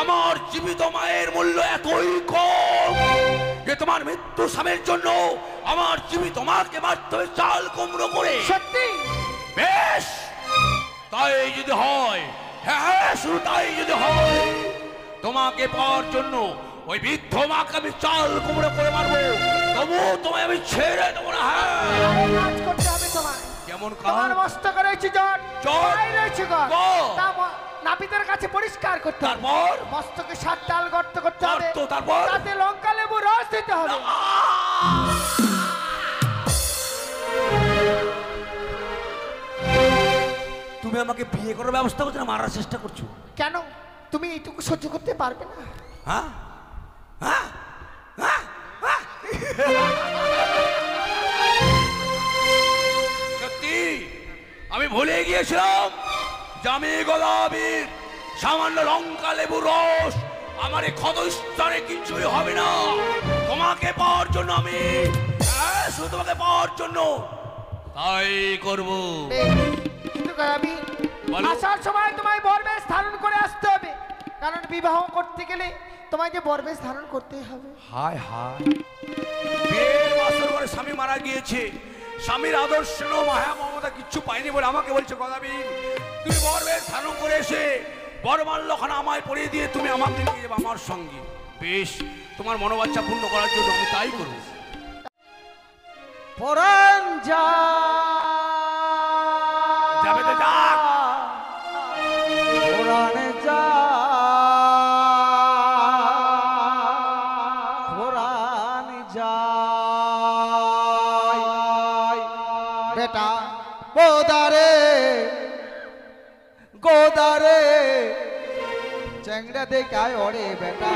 আমার জীবিত মায়ের মূল্য এতই কম যে তোমার মৃত্যু স্বামীর জন্য আমার জীবিত মাকে মারতে হবে চাল কুমড়ো করে? সত্যি? বেশ, তাই যদি হয়, হ্যাঁ শুধু তাই যদি হয়, তোমাকে পাওয়ার জন্য ওই বৃদ্ধ মাকে আমি চাল কুমড়ো করে মারবো, তবু তোমায় আমি ছেড়ে দেবো না। হ্যাঁ, কাজ করতে হবে তোমার। কেমন তোমার কাজ? মস্তকে রয়েছে জট, জট? পায়ে রয়েছে গর্ত। গর্ত? তা নাপিতের কাছে পরিষ্কার করতে হবে। তারপর? মস্তকে 7 তাল গর্ত করতে হবে। গর্ত, তারপর? তাতে লঙ্কা লেবু রস দিতে হবে। তুমি আমাকে বিয়ে করার ব্যবস্থা করছো না মারার চেষ্টা করছো? কেন তুমি এইটুকু সহ্য করতে পারবে না? হ্যাঁ হ্যাঁ হ্যাঁ হ্যাঁ। সত্যি আমি ভুলে গিয়েছিলাম যে আমি গোলাপীর সামান্য লঙ্কা লেবু রস আমার এই ক্ষতস্থানে কিছুই হবে না। তোমাকে পাওয়ার জন্য আমি, হ্যাঁ শুধু তোমাকে পাওয়ার জন্য তাই করবো। কিন্তু আমি বলো। আসার সময় তোমায় বরবেশ ধারণ করে আসতে হবে, কারণ বিবাহ করতে গেলে তোমায় যে বরবেশ ধারণ করতেই হবে। হায় হায়, বিয়ের বছর পরে স্বামী মারা গিয়েছে, স্বামীর আদর্শ মায়া মমতা কিচ্ছু পাইনি বলে আমাকে বলছে গদাবীর তুমি বরবেশ ধারণ করে এসে বরমাল্যখানা আমায় পরিয়ে দিয়ে তুমি আমাকে নিয়ে যাবে আমার সঙ্গে। বেশ, তোমার মনোবাঞ্ছা পূর্ণ করার জন্য আমি তাই করব। পরাণ যা যাবে তো যাক। পরাণ যা পরাণ যা বেটা গোদারে গোদারে চ্যাংড়া দেখায় ওরে বেটা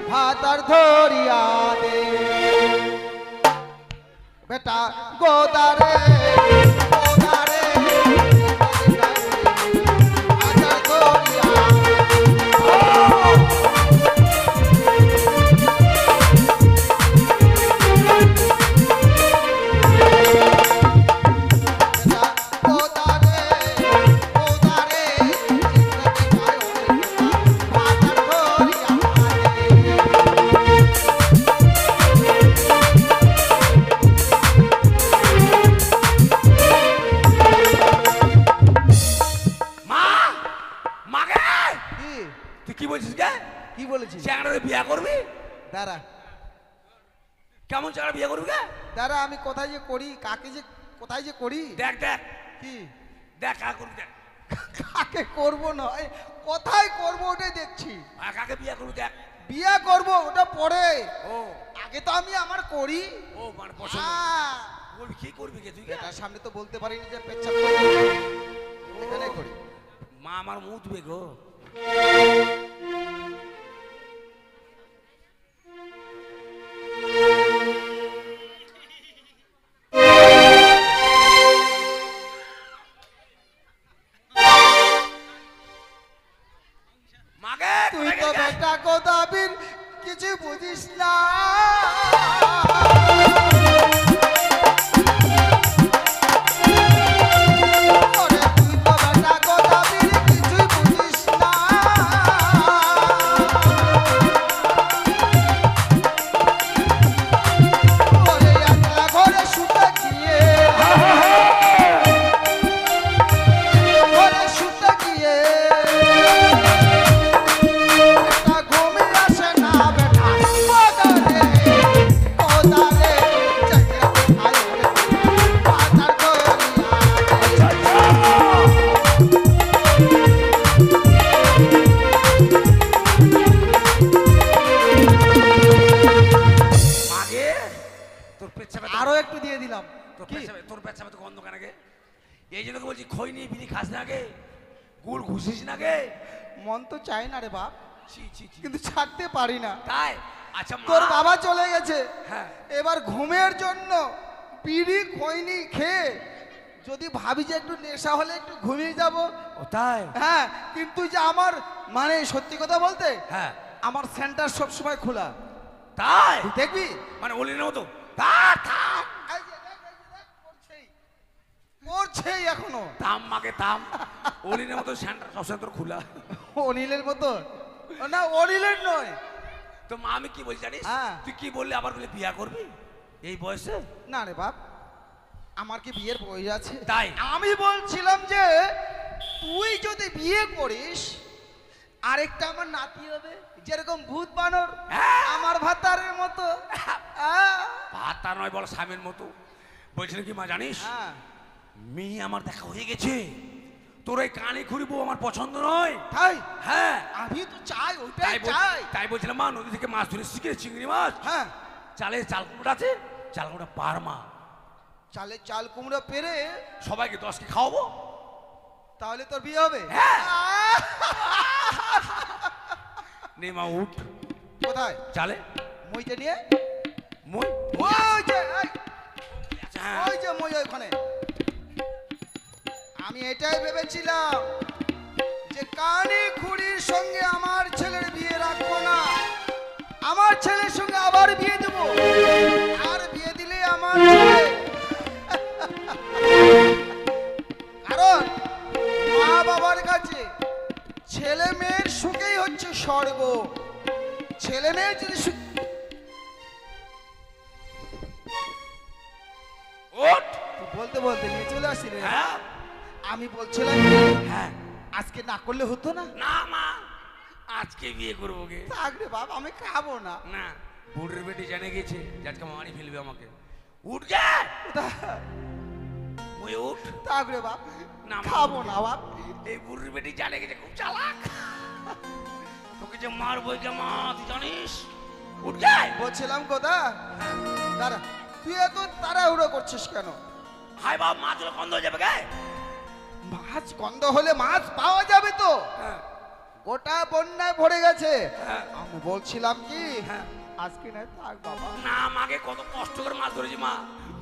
ভাতার ধরিয়া দে বেটা গোদারে গোদারে ভাতার ধরিয়া বিয়ে করবি? দাঁড়া কেমন চাকরা বিয়ে করবি? দাঁড়া আমি কোথায় যে করি, কাকে যে কোথায় যে করি, দেখ দেখ কি দেখ কাকে করবি, দেখ কাকে করব নয় কোথায় করব ওটাই দেখছি। কাকে বিয়ে করবি দেখ। বিয়ে করব ওটা পরে, ও আগে তো আমি আমার করি। ও মানে পছন্দ করবি, কি করবি কে তুই? এটার সামনে তো বলতে পারিনি যে পেচ্ছাপ করব, এখানে করি। মা আমার মুতবে গো। তুই তো বেটা গোদাবীর কিছু বুঝিস না, তুই তো বেটা গোদাবীর কিছুই বুঝিস না। ওরে একলা ঘরে শুতে গিয়ে, ঘরে শুতে গিয়ে আরো একটু দিয়ে দিলাম। তোর পেছাবে তো গন্ধ কেন গে? এই জন্য বলছি খই নিয়ে বিড়ি খাস না আগে, কুল ঘুষিস না গে? মন তো চাই না রে বাপ, ছি ছি ছি। কিন্তু ছাড়তে পারি না। তাই? আচ্ছা তোর মা, বাবা চলে গেছে, হ্যাঁ। এবার ঘুমের জন্য বিড়ি খৈনি খেয়ে যদি ভাবি যে একটু নেশা হলে একটু ঘুমিয়ে যাব, ও তাই? হ্যাঁ, কিন্তু যে আমার মানে সত্যি কথা বলতে হ্যাঁ। আমার সেন্টার সব সময় খোলা, তাই? তুই দেখবি। মানে অলিনের মতো? থাম থাম এই যে দেখ, এই যে দেখ, করছেই এখনো। থাম মাকে থাম। অলিনের মতো সেন্টার সবসময় তোর খোলা। অনিলের মতো না, অনিলের নয়। তো মা আমি কি বলছি জানিস? হ্যাঁ। তুই কি বললি আবার বলে বিয়া করবি এই বয়সে? না রে বাপ, আমার কি বিয়ের বয়স আছে? তাই? আমি বলছিলাম যে তুই যদি বিয়ে করিস আরেকটা আমার নাতি হবে, যেরকম ভূত বানর হ্যাঁ। আমার ভাতারের মতো। ভাতা নয় বল, স্বামীর মতো। বলছিল কি মা জানিস, হ্যাঁ। মেয়ে আমার দেখা হয়ে গেছে, তোর এই কানে খুঁড়ি বউ আমার পছন্দ নয়। তাই? হ্যাঁ আমি তো চাই, ওইটাই চাই। তাই বলছিলাম মা, নদী থেকে মাছ ধরে শিখে চিংড়ি মাছ, হ্যাঁ, চালে চাল কুমড়া আছে, চাল কুমড়া পার মা, চালে চাল কুমড়ো পেরে সবাইকে 10কে খাওয়াবো। তাহলে তোর বিয়ে হবে। হ্যাঁ। নে মা উঠ, কোথায়? চালে মইটা নিয়ে, মই ওই যে এই, আচ্ছা, হ্যাঁ। ওই যে মই ওইখানে। আমি এটাই ভেবেছিলাম যে কানে খুড়ির সঙ্গে আমার ছেলের বিয়ে রাখবো না, আমার ছেলের সঙ্গে আবার বিয়ে দেবো, আর বিয়ে দিলে আমার ছেলে কারণ মা বাবার কাছে ছেলে মেয়ের সুখেই হচ্ছে স্বর্গ। ছেলে মেয়ের যদি সুখ, ওঠ। তুই বলতে বলতে নিয়ে চলে আসি রে। হ্যাঁ আমি বলছিলাম কি, হ্যাঁ। আজকে না করলে হতো না? না মা, আজকে বিয়ে করবো গে। থাক রে বাপ, আমি খাবো না। না, বুড়ের বেটি জেনে গেছে যে আজকে মারি ফেলবে আমাকে। উঠ গে, মই উঠ। থাক রে বাপ, না, মা, খাবো না বাপ। এই বুড়ির বেটি জানে গেছে খুব চালাক, তোকে যে মারবো গে মা, তুই জানিস। উঠ গে। বলছিলাম কথা, দাঁড়া, তুই এত তাড়াহুড়ো করছিস কেন? হাই বাবা, মাছ হলে গন্ধ হয়ে যাবে গে। মাছ গন্ধ হলে মাছ পাওয়া যাবে তো, হ্যাঁ, গোটা বন্যায় ভরে গেছে। হ্যাঁ। আমি বলছিলাম কি, হ্যাঁ। আজকে না থাক বাবা। না মাকে কত কষ্ট করে মাছ ধরেছি মা।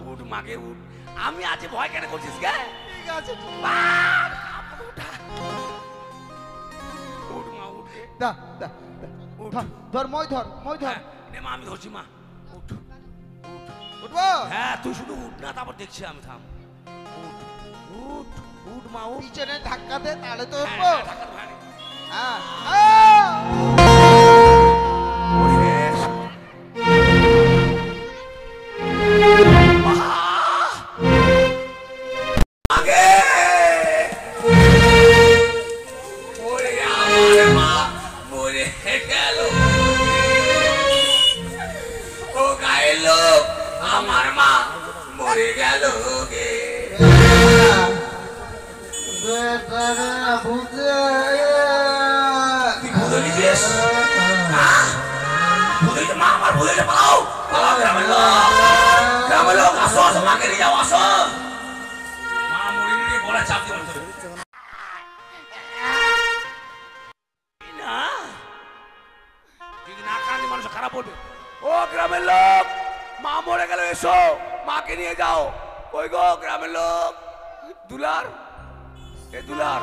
উঠ মাকে উঠ, আমি আছি, ভয় কেন করছিস গে? ঠিক আছে, উঠ মা, উঠ গে। দা দা দা, ধর, ধর মই ধর, মই ধর। হ্যাঁ, নে মা আমি ধরছি মা, উঠ। উঠবো? হ্যাঁ তুই শুধু উঠ না, তারপর দেখছি আমি, থাম। উঠ উঠ উঠ মা, উঠ। পিছনে ধাক্কা দে, তাহলে তো হ্যাঁ, উঠবো। হ্যাঁ, ধাক্কা তো ভাঙি। হ্যাঁ। ওরে, আগে! ওরে আমার মা মরে গেল। ও গায়ের লোক, আমার মা মরে গেল গে। তুই ভুলে গেছিস? হ্যাঁ? ভুলে গেছিস? মা আমার ভুলে গেছে, পালাও পালাও, গ্রামের লোক, গ্রামের লোক, আসো আসো, মাকে নিয়ে যাও, আসো। মা মরে নিয়ে গলা চাপ দিয়ে বলছে, না যদি না কাঁদে মানুষ খারাপ বলবে। ও গ্রামের লোক, মা মরে গেল, এসো মাকে নিয়ে যাও। ওই গো গ্রামের লোক, দুলার, এ দুলার,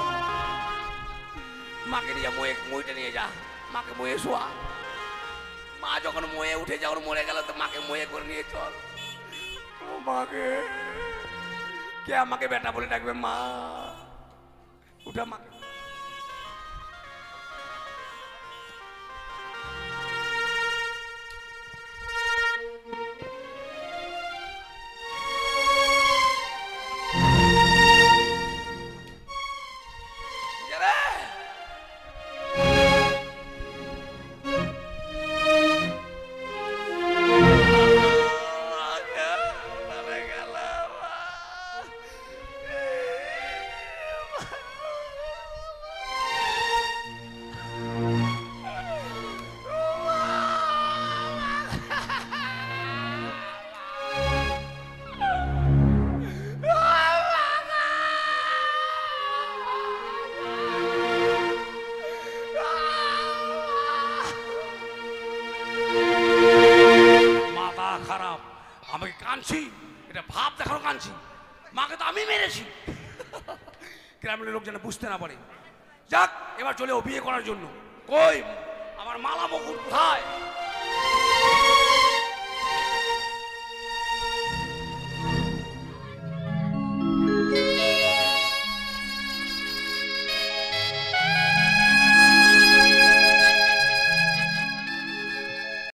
মাকে নিয়ে যা, মইটা নিয়ে যা, মাকে ময়ে শোয়া। মা যখন ময়ে উঠে যখন মরে গেল, তো মাকে ময়ে করে নিয়ে চল। ও মাকে, কে আমাকে বেটা বলে ডাকবে? মা উঠা মাকে। বলছি, মাকে তো আমি মেরেছি। গ্রামের লোক যেন বুঝতে না পারে। যাক, এবার চলে ও বিয়ে করার জন্য। কই আমার মালা মুকুট কোথায়?